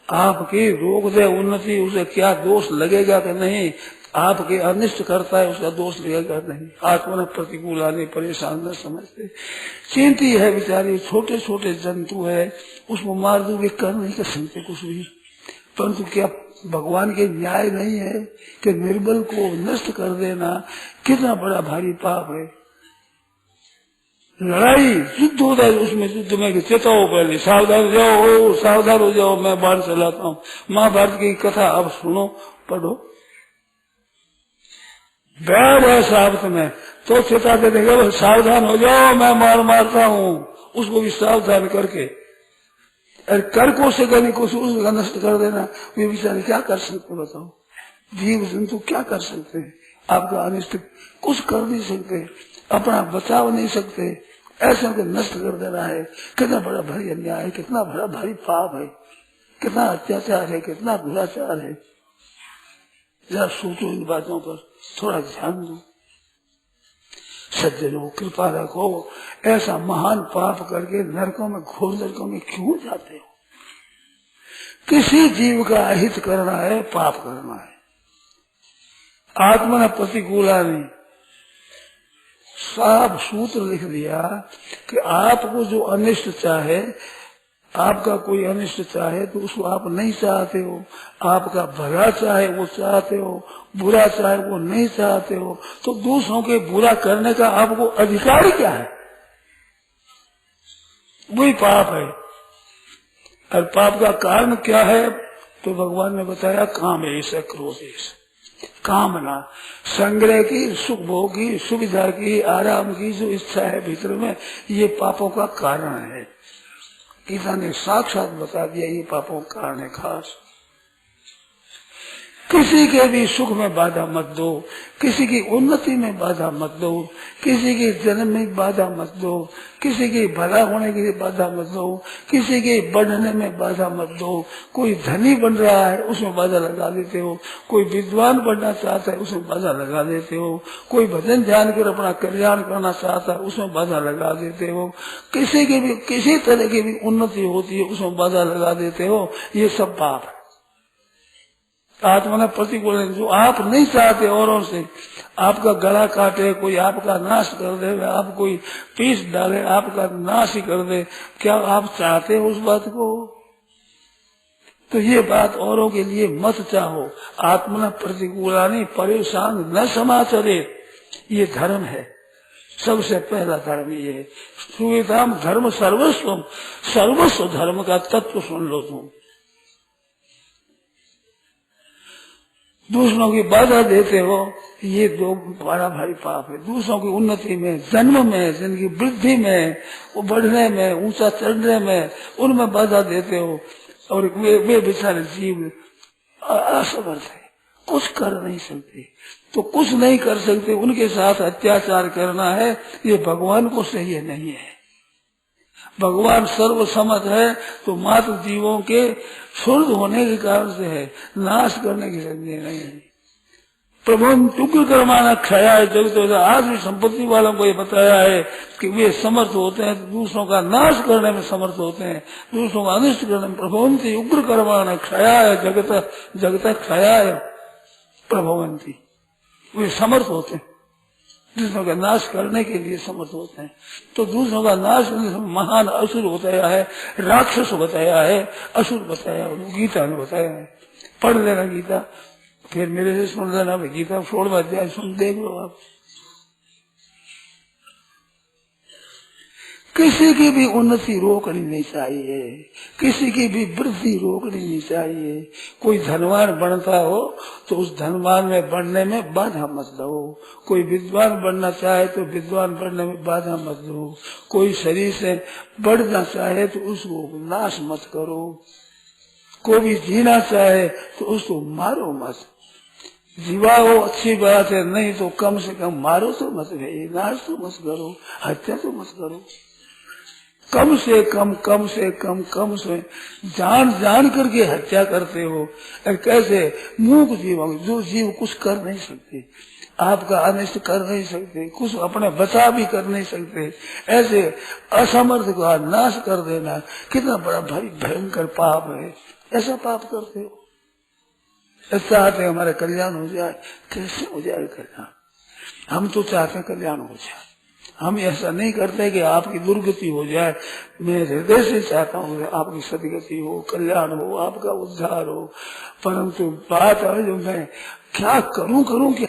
आपकी रोक दे उन्नति, उसे क्या दोष लगेगा कि नहीं। आपके अनिष्ट करता है उसका दोष लगेगा नहीं। आत्मा प्रतिकूल आने परेशान न समझते। चिंती है बेचारी, छोटे छोटे जंतु है, उसको मार दोगे कर नहीं कर सकते कुछ भी। परंतु क्या भगवान के न्याय नहीं है कि निर्बल को नष्ट कर देना कितना बड़ा भारी पाप है। लड़ाई युद्ध होता है, उसमें युद्ध में चेताओ पहले, सावधान जाओ, सावधान हो जाओ, मैं बाढ़ चलाता हूँ। महाभारत की कथा अब सुनो, पढ़ो। बैर है साबत में, तो चेताते देगा सावधान हो जाओ, मैं मारता हूँ, उसको भी सावधान करके अरे कर को से करने को उसका नष्ट कर देना। वे बेचारे क्या कर सकते बताओ, जीव जंतु क्या कर सकते हैं, आपका अनिष्ट कुछ कर नहीं सकते, अपना बचाव नहीं सकते, ऐसा को नष्ट कर देना है। कितना बड़ा भारी अन्याय है, कितना बड़ा भारी पाप है, कितना अत्याचार है, कितना दुराचार है। जरा सोचो इन बातों पर, थोड़ा ध्यान दो। सज्जनों कृपा रखो, ऐसा महान पाप करके नरकों में, घोर नरकों में क्यों जाते हो? किसी जीव का अहित करना है, पाप करना है। आत्मा प्रतिकूला ने साफ सूत्र लिख दिया कि आपको जो अनिष्ट चाहे, आपका कोई अनिष्ट चाहे तो उसको आप नहीं चाहते हो, आपका भला चाहे वो चाहते हो, बुरा चाहे वो नहीं चाहते हो, तो दूसरों के बुरा करने का आपको अधिकार क्या है? वही पाप है। और पाप का कारण क्या है? तो भगवान ने बताया काम है, ऐसा क्रोध है, कामना, संग्रह की, सुख भोग की, सुविधा की, आराम की जो इच्छा है भीतर में, ये पापों का कारण है। गीता ने साक्षात बता दिया ये पापों का कारण है खास। किसी के भी सुख में बाधा मत दो, किसी की उन्नति में बाधा मत दो, किसी के जन्म में बाधा मत दो, किसी के भला होने के लिए बाधा मत दो, किसी के बढ़ने में बाधा मत दो। कोई धनी बन रहा है उसमें बाधा लगा देते हो, कोई विद्वान बनना चाहता है उसमें बाधा लगा देते हो, कोई भजन ध्यान कर अपना कल्याण करना चाहता है उसमें बाधा लगा देते हो, किसी की भी किसी तरह की भी उन्नति होती है उसमें बाधा लगा देते हो। ये सब पाप है। आत्मा ने प्रतिकूल, जो आप नहीं चाहते औरों से, आपका गला काटे, कोई आपका नाश कर दे, आप कोई पीस डाले, आपका नाश ही कर दे, क्या आप चाहते हो उस बात को? तो ये बात औरों के लिए मत चाहो। आत्मा प्रतिकूलानि परेशान न समाचरे, ये धर्म है। सबसे पहला धर्म ये है। सुविधाम धर्म सर्वस्वम, सर्वस्व धर्म का तत्व सुन लो तुम। दूसरों की बाधा देते हो, ये दो बड़ा भारी पाप है। दूसरों की उन्नति में, जन्म में, जिनकी वृद्धि में, वो बढ़ने में, ऊंचा चढ़ने में, उनमें बाधा देते हो। और वे बेचारे जीव असमर्थ है, कुछ कर नहीं सकते। तो कुछ नहीं कर सकते, उनके साथ अत्याचार करना है, ये भगवान को सही नहीं है। भगवान सर्वसम्मत है, तो मात्र जीवों के शुद्ध होने के कारण से है, नाश करने की संजय नहीं है। प्रभु टुक्र कर्माना क्षया है जगत। आज भी संपत्ति वालों को ये बताया है कि वे समर्थ होते हैं, दूसरों का नाश करने में समर्थ होते हैं, दूसरों का अनिष्ट करने में। प्रभवंती उग्र कर्माना क्षया है जगत, जगत क्षया है प्रभवंती, वे समर्थ होते हैं, दूसरों का नाश करने के लिए समर्थ होते हैं। तो दूसरों का नाश करने से महान असुर बताया है, राक्षस बताया है, असुर बताया है, गीता ने बताया है। पढ़ लेना गीता, फिर मेरे से सुन लेना। गीता 16वां अध्याय सुन देख लो आप। किसी की भी उन्नति रोकनी नहीं चाहिए, किसी की भी वृद्धि रोकनी नहीं चाहिए। कोई धनवान बनता हो तो उस धनवान में बढ़ने में बाधा मत दो। कोई विद्वान बनना चाहे तो विद्वान बनने में बाधा मत दो। कोई शरीर से बढ़ना चाहे तो उसको नाश मत करो। कोई भी जीना चाहे तो उसको मारो मत। जीवाओ अच्छी बात है, नहीं तो कम से कम मारो तो मत, नाश तो मत करो, हत्या तो मत करो। कम से कम से जान करके हत्या करते हो। और कैसे? मूक जीव, जो जीव कुछ कर नहीं सकते, आपका अनिष्ट कर नहीं सकते, कुछ अपने बचा भी कर नहीं सकते, ऐसे असमर्थ का नाश कर देना कितना बड़ा भारी भयंकर पाप है। ऐसा पाप करते हो। चाहते हमारा कल्याण हो जाए, कैसे हो जाए कल्याण? हम तो चाहते हैं कल्याण हो जाए, हम ऐसा नहीं करते कि आपकी दुर्गति हो जाए। मैं हृदय से चाहता हूँ आपकी सदगति हो, कल्याण हो, आपका उद्धार हो। परंतु बात है जो मैं क्या करूँ क्या?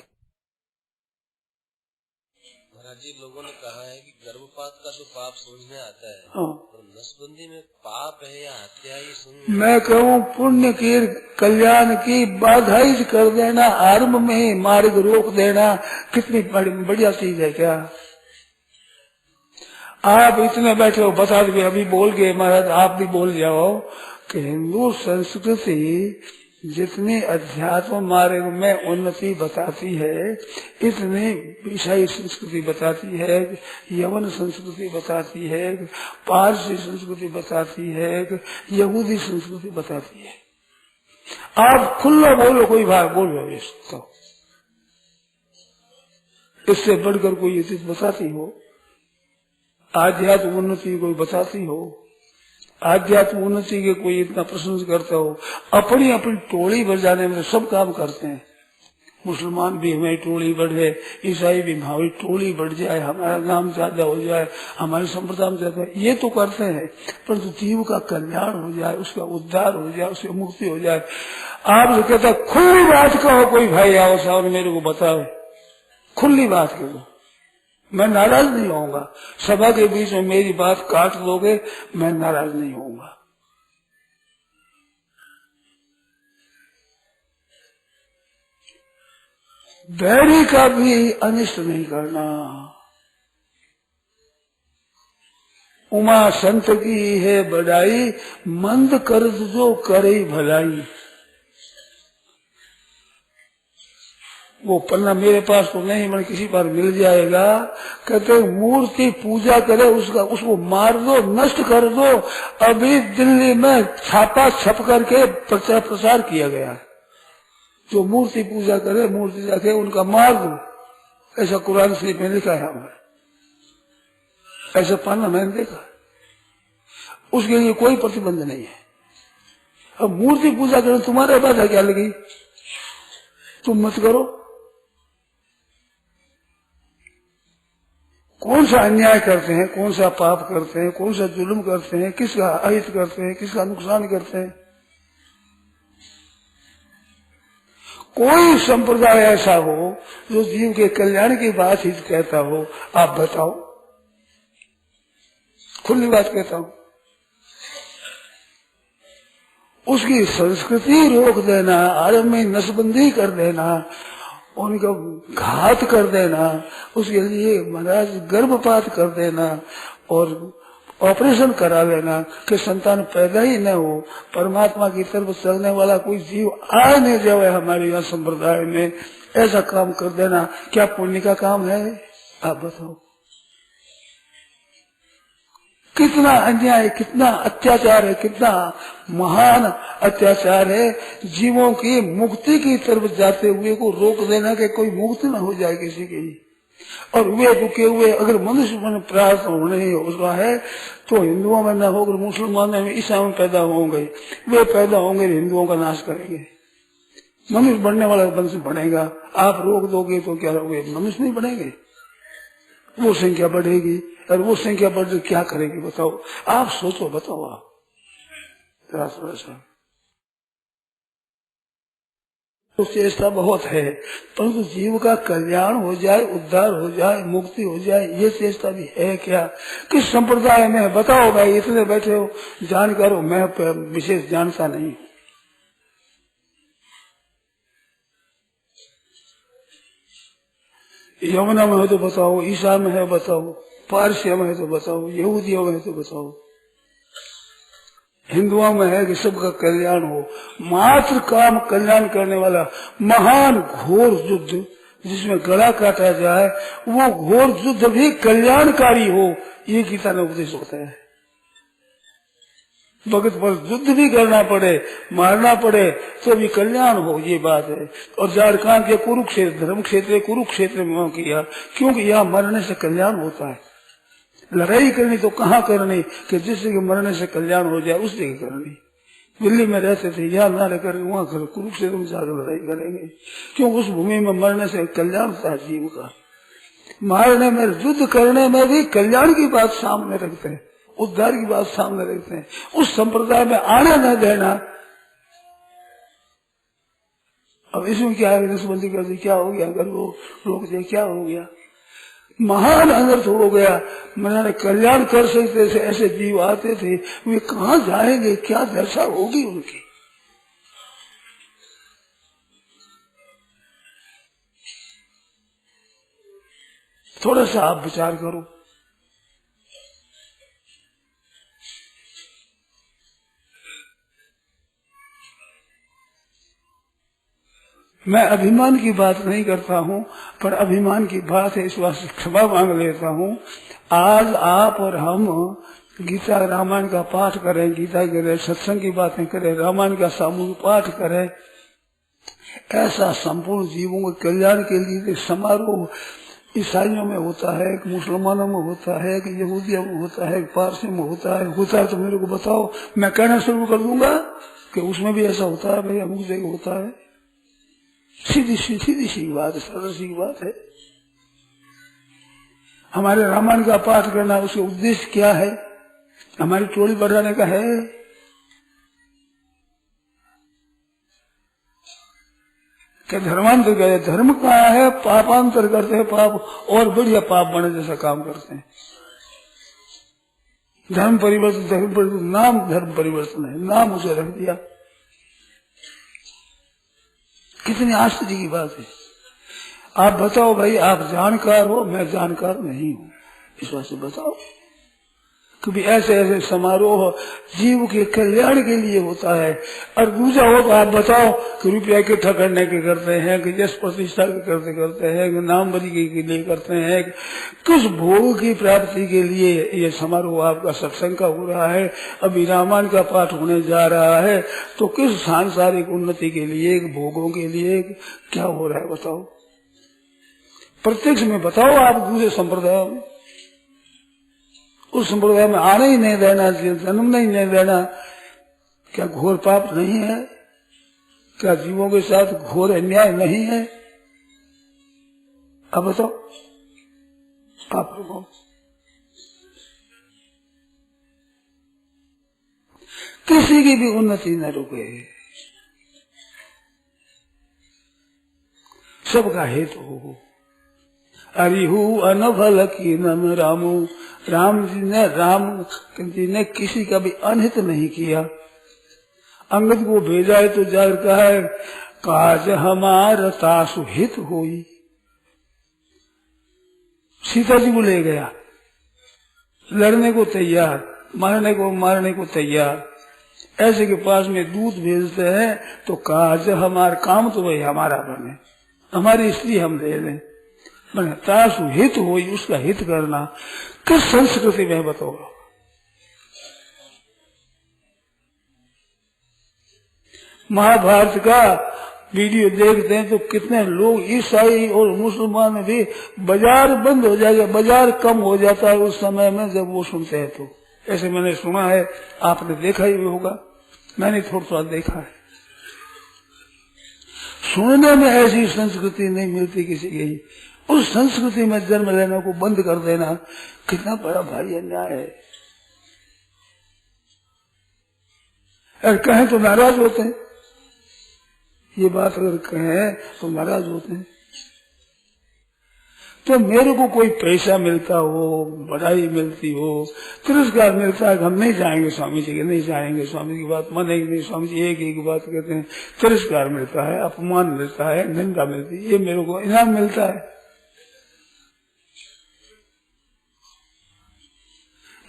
महाराज जी, लोगों ने कहा है कि गर्भपात का तो पाप समझ में आता है, हाँ। पर नसबंदी में पाप है या हत्या ही सुन। मैं कहूँ पुण्य के कल्याण की बाधा ही कर देना, आरंभ में ही मार्ग रोक देना, कितनी बढ़िया चीज है। क्या आप इतने बैठे हो, बता दो अभी बोल गए महाराज, आप भी बोल जाओ कि हिंदू संस्कृति जितनी अध्यात्म मार्ग में उन्नति बताती है, इतनी ईसाई संस्कृति बताती है, यवन संस्कृति बताती है, पारसी संस्कृति बताती है, यहूदी संस्कृति बताती है। आप खुला बोलो, कोई भाई बोलो इसको, इससे बढ़कर कोई ये चीज बताती हो, आध्यात्म उन्नति कोई बताती हो, आध्यात्म उन्नति के कोई इतना प्रशंसा करता हो। अपनी अपनी टोली बढ़ जाने में सब काम करते हैं। मुसलमान भी हमारी टोली बढ़े, ईसाई भी हमारी टोली बढ़ जाए, हमारा नाम ज्यादा हो जाए, हमारी संप्रदाय में ज्यादा, ये तो करते हैं, परंतु जीव का कल्याण हो जाए, उसका उद्धार हो जाए, उसकी मुक्ति हो जाए। आप जो कहते हैं खुली बात कहो, कोई भाई आओ साहब मेरे को बताओ, खुली बात कहो, मैं नाराज नहीं होऊंगा। सभा के बीच में मेरी बात काट दोगे, मैं नाराज नहीं होऊंगा। बैरी का भी अनिष्ट नहीं करना। उमा संत की है बड़ाई, मंद कर जो करे भलाई। वो पन्ना मेरे पास तो नहीं, मैंने किसी पर मिल जाएगा। कहते मूर्ति पूजा करे, उसको मार दो, नष्ट कर दो। अभी दिल्ली में छापा छप करके प्रचार किया गया, जो मूर्ति पूजा करे, मूर्ति जाके उनका मार दो। ऐसा कुरान शरीफ में लिखा है, हमारे ऐसा पन्ना मैंने देखा। उसके लिए कोई प्रतिबंध नहीं है। अब मूर्ति पूजा करे, तुम्हारे बात क्या लगी, तुम मत करो। कौन सा अन्याय करते हैं, कौन सा पाप करते हैं, कौन सा जुल्म करते हैं, किसका अहित करते हैं, किसका नुकसान करते हैं। कोई संप्रदाय ऐसा हो जो जीव के कल्याण की बात ही कहता हो, आप बताओ। खुली बात कहता हूं, उसकी संस्कृति रोक देना, आरंभ में नसबंदी कर देना, उनका घात कर देना, उसके लिए महाराज गर्भपात कर देना और ऑपरेशन करा लेना कि संतान पैदा ही न हो, परमात्मा की तरफ चलने वाला कोई जीव आ नहीं जाए हमारे यहाँ संप्रदाय में, ऐसा काम कर देना क्या पुण्य का काम है? आप बताओ। कितना अन्याय, कितना अत्याचार है, कितना महान अत्याचार है। जीवों की मुक्ति की तरफ जाते हुए को रोक देना कि कोई मुक्ति न हो जाए किसी की। और वे रुके हुए अगर मनुष्य में प्रार्थ होने उसका है तो हिंदुओं में न होकर मुसलमानों में, ईसाइयों में पैदा होंगे, वे पैदा होंगे, हिंदुओं का नाश करेंगे। मनुष्य बढ़ने वाला वंश बढ़ेगा, आप रोक दोगे तो क्या होगे? मनुष्य नहीं बढ़ेंगे, वो संख्या बढ़ेगी। और वो संख्या बढ़ क्या करेगी बताओ? आप सोचो, बताओ आप थोड़ा सा। तो चेष्टा बहुत है, परंतु जीव का कल्याण हो जाए, उद्धार हो जाए, मुक्ति हो जाए, ये चेष्टा भी है क्या? किस संप्रदाय में बताओ भाई, इतने बैठे हो जानकार हो, मैं विशेष जानता नहीं। यमुना में है तो बताओ, ईसा में है बताओ, पारसिया में है तो बताओ, यहूदियों में है तो बताओ, हिंदुओं में है कि सबका कल्याण हो। मात्र काम कल्याण करने वाला महान घोर युद्ध जिसमें गला काटा जाए, वो घोर युद्ध भी कल्याणकारी हो, ये गीता में उपदेश होता है। भगत पर युद्ध भी करना पड़े, मारना पड़े तो भी कल्याण हो, ये बात है। और झारखंड के कुरुक्षेत्र, धर्म क्षेत्र कुरुक्षेत्र में किया, क्योंकि यहाँ मरने से कल्याण होता है। लड़ाई करनी तो कहाँ करनी कि जिससे कि मरने से कल्याण हो जाए उस जगह करनी। दिल्ली में रहते थे, यहाँ ना रहकर वहाँ कर, कुरुक्षेत्र में जाकर लड़ाई करेंगे, क्योंकि उस भूमि में मरने से कल्याण होता है जीव का। मारने में, युद्ध करने में भी कल्याण की बात सामने रखते हैं, उद्धार की बात सामने रखते हैं। उस संप्रदाय में आने न देना। अब इसमें क्या है, नसबंदी कर दी, क्या हो गया? अगर वो रोक दे क्या हो गया? महान अनर्थ हो गया। मैंने कल्याण कर सकते थे, ऐसे जीव आते थे, वे कहाँ जाएंगे, क्या दशा होगी उनकी। थोड़ा सा आप विचार करो। मैं अभिमान की बात नहीं करता हूँ, पर अभिमान की बात है, इस वास्ते क्षमा मांग लेता हूँ। आज आप और हम गीता रामायण का पाठ करें, गीता करें, सत्संग की बातें करें, रामायण का सामूहिक पाठ करें, ऐसा संपूर्ण जीवों के कल्याण के लिए समारोह ईसाइयों में होता है, एक मुसलमानों में होता है, एक यहूदियों में होता है, एक पारसी में होता है तो मेरे को बताओ, मैं कहना शुरू कर दूंगा कि उसमें भी ऐसा होता है। भाई अमुक जगह होता है। सीधी सी बात है, सरल सी बात है। हमारे रामायण का पाठ करना, उसका उद्देश्य क्या है? हमारी टोली बढ़ाने का है? क्या धर्मांतर करे? धर्म का है पापांतर करते हैं, पाप और बढ़िया पाप बने जैसा काम करते हैं। धर्म परिवर्तन, नाम धर्म परिवर्तन है, नाम उसे रख दिया। कितनी आश्चर्य की बात है। आप बताओ भाई, आप जानकार हो, मैं जानकार नहीं हूँ, इस बात से बताओ। क्योंकि ऐसे ऐसे समारोह जीव के कल्याण के लिए होता है। और दूसरा हो तो आप बताओ कि रुपया इकट्ठा करने के करते हैं, कि यश प्रतिष्ठा के करते हैं, कि नाम बदी के लिए करते हैं, किस भोग की प्राप्ति के लिए ये समारोह आपका सत्संग का हो रहा है, अभी रामायण का पाठ होने जा रहा है, तो किस सांसारिक उन्नति के लिए, भोगों के लिए क्या हो रहा है बताओ। प्रत्यक्ष में बताओ। आप दूसरे संप्रदाय में, उस संप्रदाय में आने ही नहीं देना, जन्म नहीं देना, क्या घोर पाप नहीं है? क्या जीवों के साथ घोर अन्याय नहीं है? अब बताओ आप लोगों। किसी की भी उन्नति न रुके, सबका हेतु हो। अरिहु अनफल की नम रामू, राम जी ने किसी का भी अनहित नहीं किया। अंगद को भेजा है तो जाहिर कहा है, काज हमार तासु हित होई। सीता जी को ले गया, लड़ने को तैयार, मारने को तैयार। ऐसे के पास में दूत भेजते हैं तो काज हमार, काम तो भाई हमारा बने, हमारी स्त्री हम ले लें, तासु हित होई, उसका हित करना। किस संस्कृति में बताओ। महाभारत का वीडियो देखते हैं तो कितने लोग, ईसाई और मुसलमान भी, बाजार बंद हो जाएगा, बाजार कम हो जाता है उस समय में जब वो सुनते हैं। तो ऐसे मैंने सुना है, आपने देखा ही होगा, मैंने थोड़ा देखा है। सुनने में ऐसी संस्कृति नहीं मिलती किसी की। उस संस्कृति में जन्म लेने को बंद कर देना कितना बड़ा भारी अन्याय है। अगर कहें तो नाराज होते हैं, ये बात अगर कहें तो नाराज होते हैं। तो मेरे को कोई पैसा मिलता हो, बधाई मिलती हो, तिरस्कार मिलता है, हम नहीं जाएंगे स्वामी जी के, नहीं जाएंगे, स्वामी की बात मानेंगे नहीं, स्वामी जी एक ही बात कहते हैं। तिरस्कार मिलता है, अपमान मिलता है, निंदा मिलती है, ये मेरे को इनाम मिलता है।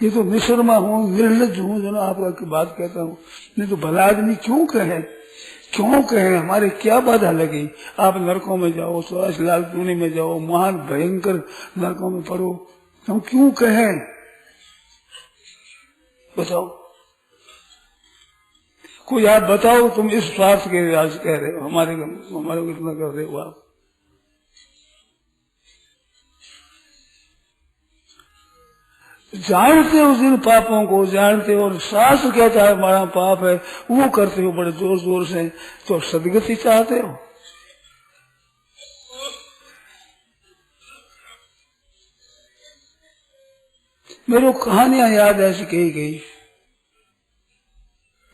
ये तो निशर्मा हूँ, निर्लज हूँ जो ना आपका बात कहता हूँ। नहीं तो भला आदमी क्यों कहे, हमारे क्या बाधा लगी। आप नरकों में जाओ, स्वास लाल टूनी में जाओ, महान भयंकर नरकों में पड़ो, हम क्यों कहें बताओ। कोई आप बताओ, तुम इस स्वार्थ के राज कह रहे हो, हमारे को इतना कर रहे हो आप। जानते हो जिन पापों को, जानते हो, और शास्त्र कहता है हमारा पाप है, वो करते हो बड़े जोर जोर से, तो सदगति चाहते हो। मेरे को कहानियां याद ऐसी कही गई।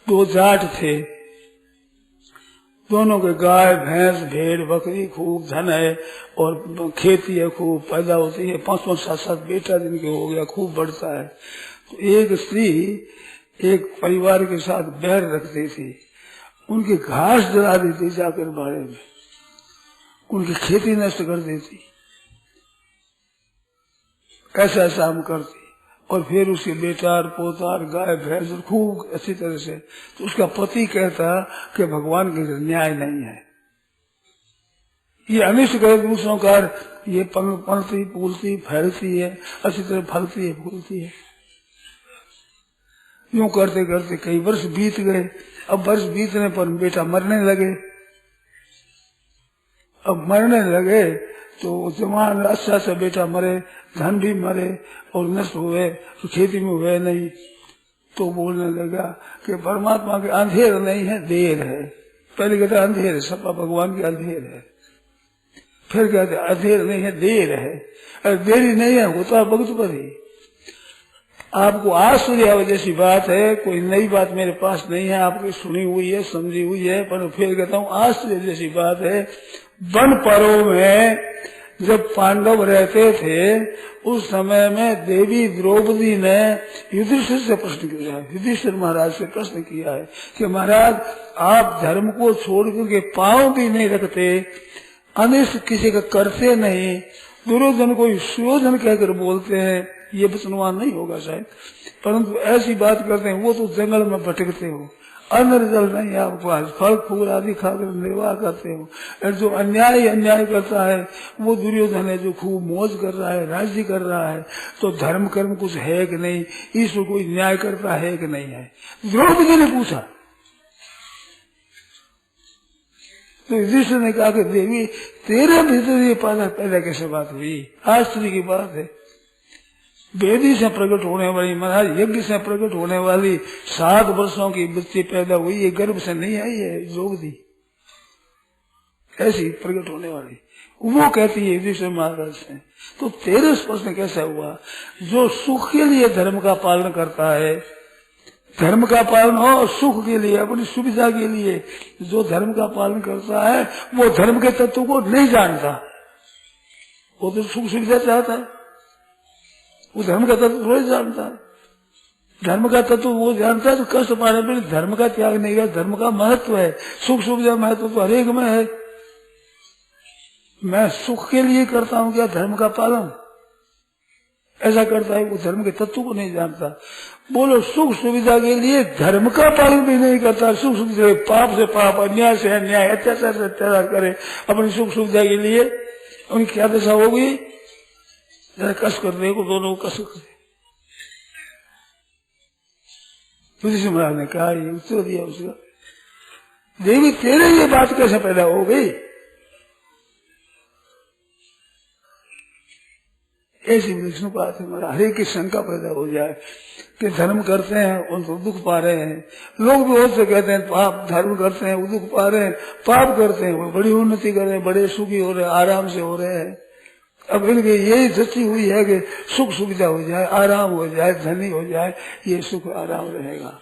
दो जाट थे, दोनों के गाय भैंस भेड़ बकरी खूब धन है और खेती है खूब पैदा होती है, 5-5 7-7 बेटा जिनके हो गया, खूब बढ़ता है। तो एक स्त्री एक परिवार के साथ बैर रखती थी, उनकी घास जला देती जाकर बाड़े में, उनकी खेती नष्ट कर देती, ऐसा काम करती। और फिर उसके बेटा पोता गाय भैंस खूब अच्छी तरह से। तो उसका पति कहता कि भगवान के न्याय नहीं है, ये अनिष्ट करे दूसरों का, ये पलती फूलती फैलती है, अच्छी तरह फलती है फूलती है। यूं करते करते कई वर्ष बीत गए। अब वर्ष बीतने पर बेटा मरने लगे। अब मरने लगे तो जवान अच्छा सा बेटा मरे, धन भी मरे और नष्ट हुए, तो खेती में हुए नहीं। तो बोलने लगा कि परमात्मा के अंधेर नहीं है, देर है। पहले कहता अंधेर है, सब भगवान के अंधेर है। फिर कहते अंधेर नहीं है, देर है। अरे देरी नहीं है, होता वक्त पर ही। आपको आश्चर्य जैसी बात है, कोई नई बात मेरे पास नहीं है, आपकी सुनी हुई है समझी हुई है, पर फिर कहता हूँ आश्चर्य जैसी बात है। वन पर्व में जब पांडव रहते थे उस समय में देवी द्रौपदी ने युधिष्ठिर से प्रश्न किया है, युधिष्ठिर महाराज से प्रश्न किया है कि महाराज आप धर्म को छोड़ करके पांव भी नहीं रखते, अनिष्ट किसी का करते नहीं, दुर्योधन को सुयोधन कहकर बोलते हैं, ये वचनवान नहीं होगा शायद, परंतु ऐसी बात करते हैं। वो तो जंगल में भटकते हो, अन्न जल नहीं आपके पास, फल फूल आदि खाकर निर्वाह करते हो। और जो अन्याय करता है वो दुर्योधन है, जो खूब मौज कर रहा है, राज्य कर रहा है। तो धर्म कर्म कुछ है कि नहीं, ईश्वर कोई न्याय करता है कि नहीं है, द्रौपदी ने पूछा। तो युधिष्ठिर ने कहा कि देवी तेरे भीतर ये पैदा कैसे बात हुई, आश्चर्य की बात है। वेदी से प्रकट होने वाली, महाराज यज्ञ से प्रकट होने वाली 7 वर्षों की बच्ची पैदा हुई, ये गर्भ से नहीं आई है द्रौपदी, ऐसी प्रकट होने वाली। वो कहती है युधिष्ठिर महाराज से, तो तेरे प्रश्न कैसा हुआ? जो सुख के लिए धर्म का पालन करता है, धर्म का पालन हो सुख के लिए, अपनी सुविधा के लिए, जो धर्म का पालन करता है वो धर्म के तत्व को नहीं जानता, वो तो सुख सुविधा चाहता है, वो धर्म का तत्व थोड़ी जानता है। धर्म का तत्व वो जानता है तो कष्ट पाने पर धर्म का त्याग नहीं है। धर्म का महत्व है, सुख सुविधा महत्व तो हरेक में है। मैं सुख के लिए करता हूँ क्या धर्म का पालन, ऐसा करता है वो धर्म के तत्व को नहीं जानता। बोलो सुख सुविधा के लिए धर्म का पालन भी नहीं करता, सुख सुविधा पाप से पाप, अन्याय से अन्याय, अत्याचार से अत्याचार करे अपनी सुख सुविधा के लिए, उनकी क्या दशा होगी? जरा कस कर देखो, दोनों को कस कर। युधिष्ठिर महाराज ने कहा, ये उत्तर दिया उसका, देवी तेरे ये बात कैसे पैदा हो गई? ऐसी विष्णु बात है, हमारा हरेक की शंका पैदा हो जाए कि धर्म करते हैं उनको दुख पा रहे हैं। लोग भी बहुत से कहते हैं पाप, धर्म करते हैं वो दुख पा रहे हैं, पाप करते हैं वो बड़ी उन्नति कर रहे हैं, बड़े सुखी हो रहे हैं, आराम से हो रहे हैं। अब इनकी यही दृष्टि हुई है कि सुख सुविधा हो जाए, आराम हो जाए, धनी हो जाए, ये सुख आराम रहेगा।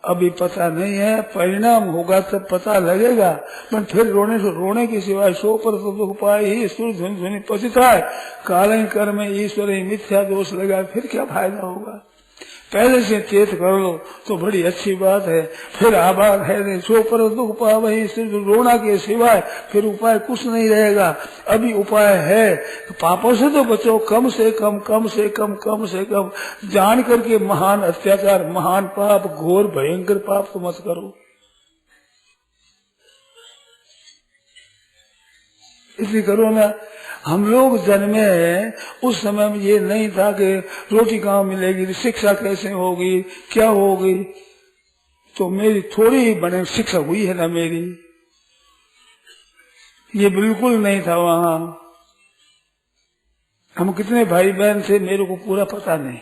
अभी पता नहीं है, परिणाम होगा तब पता लगेगा। पर फिर रोने के सिवाय सो पर तो दुख पाए ही सुर ध्वनि ध्वनि पतिता है, काल कर्म ईश्वर मिथ्या दोष लगा, फिर क्या फायदा होगा? पहले से चेत कर लो तो बड़ी अच्छी बात है। फिर आबाद है सो पर दुख पावे, सिर्फ रोना के सिवाय फिर उपाय कुछ नहीं रहेगा। अभी उपाय है पापों से तो बचो, कम से कम, कम से कम, कम से कम जान करके महान अत्याचार, महान पाप, घोर भयंकर पाप तो मत करो। इसलिए करो ना। हम लोग जन्मे हैं उस समय में ये नहीं था कि रोटी कहाँ मिलेगी, शिक्षा कैसे होगी, क्या होगी। तो मेरी थोड़ी ही बड़े शिक्षा हुई है ना मेरी, ये बिल्कुल नहीं था वहां। हम कितने भाई बहन थे मेरे को पूरा पता नहीं,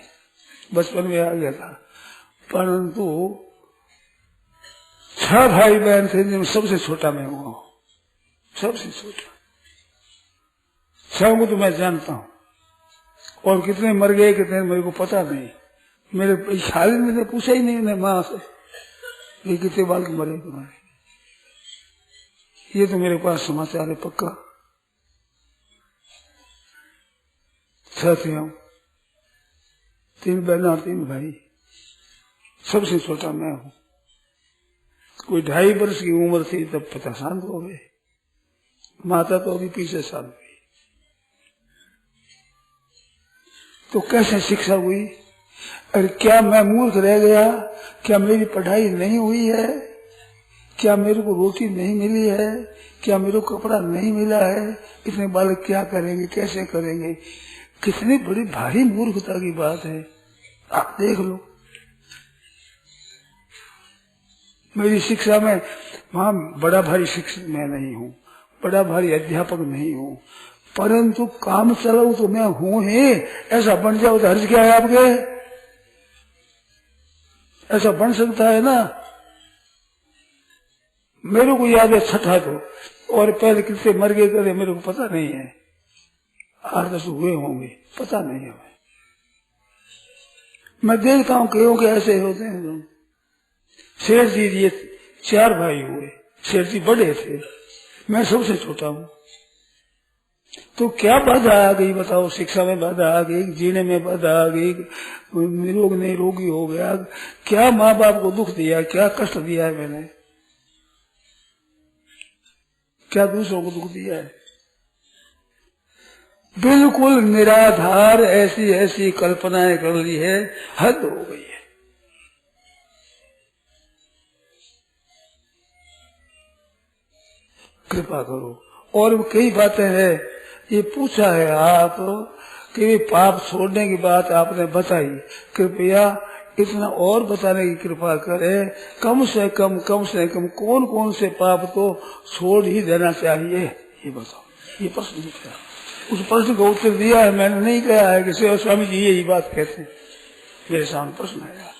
बचपन में आ गया था, परंतु 6 भाई बहन थे जिनमें सबसे छोटा मैं हुआ, सबसे छोटा। 6 को तो मैं जानता हूँ, और कितने मर गए कितने मेरे को पता नहीं। मेरे शादी में पूछा ही नहीं माँ से ये कितने बाल मरे तुम्हारे, ये तो मेरे पास समाचार है पक्का। साथियों, 3 बहना और 3 भाई, सबसे छोटा मैं हूं। कोई 2.5 वर्ष की उम्र थी तब पिता शांत हो गए, माता तो अभी पीछे साल हुई। तो कैसे शिक्षा हुई? अरे क्या मैं मूर्ख रह गया? क्या मेरी पढ़ाई नहीं हुई है? क्या मेरे को रोटी नहीं मिली है? क्या मेरे को कपड़ा नहीं मिला है? इतने बालक क्या करेंगे, कैसे करेंगे? कितनी बड़ी भारी मूर्खता की बात है, आप देख लो। मेरी शिक्षा में वहां बड़ा भारी शिक्षक मैं नहीं हूँ, बड़ा भारी अध्यापक नहीं हूँ, परंतु काम चलाऊ तो मैं हूं ही। ऐसा बन जाओ तो हर्ज क्या है आपके? ऐसा बन सकता है ना? मेरे को याद है छठा तो, और पहले कितने मर गए करे मेरे को पता नहीं है, 8-10 हुए होंगे, पता नहीं है। मैं देखता हूँ क्यों के ऐसे होते हैं। शेर जी ये 4 भाई हुए, शेर जी बड़े थे, मैं सबसे छोटा हूँ। तो क्या बाधा आ गई बताओ? शिक्षा में बाधा आ गई, जीने में बाधा आ गई, निरोग निरोगी हो गया। क्या माँ बाप को दुख दिया, क्या कष्ट दिया है मैंने? क्या दूसरों को दुख दिया है? बिल्कुल निराधार ऐसी ऐसी कल्पनाएं कर ली है, हद हो गई है। कृपा करो। और कई बातें हैं, ये पूछा है आप कि पाप छोड़ने की बात आपने बताई, कृपया इतना और बताने की कृपा करें। कम से कम कौन कौन से पाप को छोड़ ही देना चाहिए, ये बताओ। ये प्रश्न पूछा, उस प्रश्न का उत्तर दिया है, मैंने नहीं कहा है कि सेवा स्वामी जी यही बात कहते हैं। मेरे सामने प्रश्न है,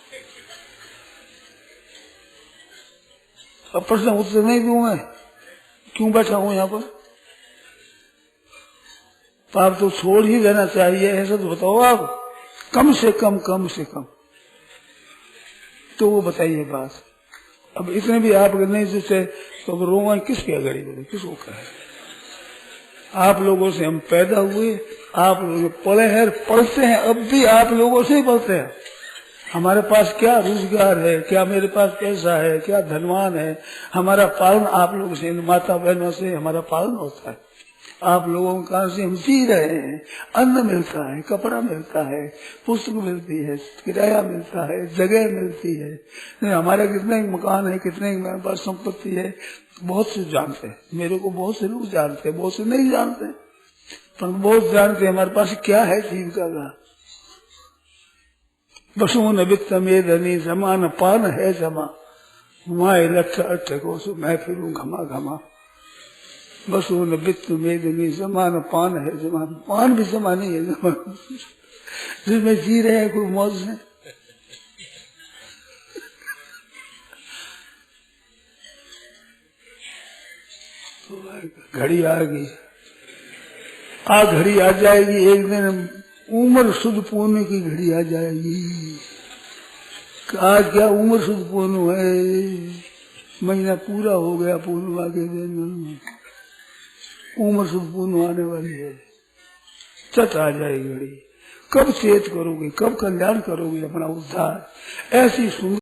अब प्रश्न उत्तर नहीं दूं मैं, क्यों बैठा हूं यहाँ पर? पाप तो छोड़ ही देना चाहिए, ऐसा तो बताओ आप। कम से कम तो वो बताइए बात। अब इतने भी आप अगर नहीं सोचे तो रोमा किसकी अगड़ी बोले, किसको कहे? आप लोगों से हम पैदा हुए, आप लोग पले हैं, पढ़ते हैं, अब भी आप लोगों से ही पढ़ते हैं। हमारे पास क्या रोजगार है, क्या मेरे पास पैसा है, क्या धनवान है? हमारा पालन आप लोगों से, माता बहनों से हमारा पालन होता है। आप लोगों का से हम जी रहे हैं, अन्न मिलता है, कपड़ा मिलता है, पुस्तक मिलती है, किराया मिलता है, जगह मिलती है। हमारे कितने मकान है, कितने मेरे पास संपत्ति है, बहुत से जानते हैं। मेरे को बहुत से लोग जानते हैं, बहुत से नहीं जानते, पर बहुत जानते हैं हमारे पास क्या है जीविका का। बसुन वित्त मेदनी जमान पान है जमा, माए लठ अठ को मैं फिरूं घमा घमा। बसुन वित्त मेदनी जमान पान है जमा, पान भी जमा नहीं है, जमा जिसमें जी रहे हैं कोई मौज से। तो घड़ी आ गई, घड़ी आ जाएगी एक दिन, उम्र शुद्ध पूर्ण की घड़ी आ जाएगी। आज क्या उम्र शुद्ध पूर्ण है, महीना पूरा हो गया, पूर्णिमा के दिन उम्र शुद्ध पूर्ण आने वाली है। चट आ जाएगी घड़ी। कब चेत करोगे, कब कल्याण करोगे अपना उद्धार? ऐसी सुंदर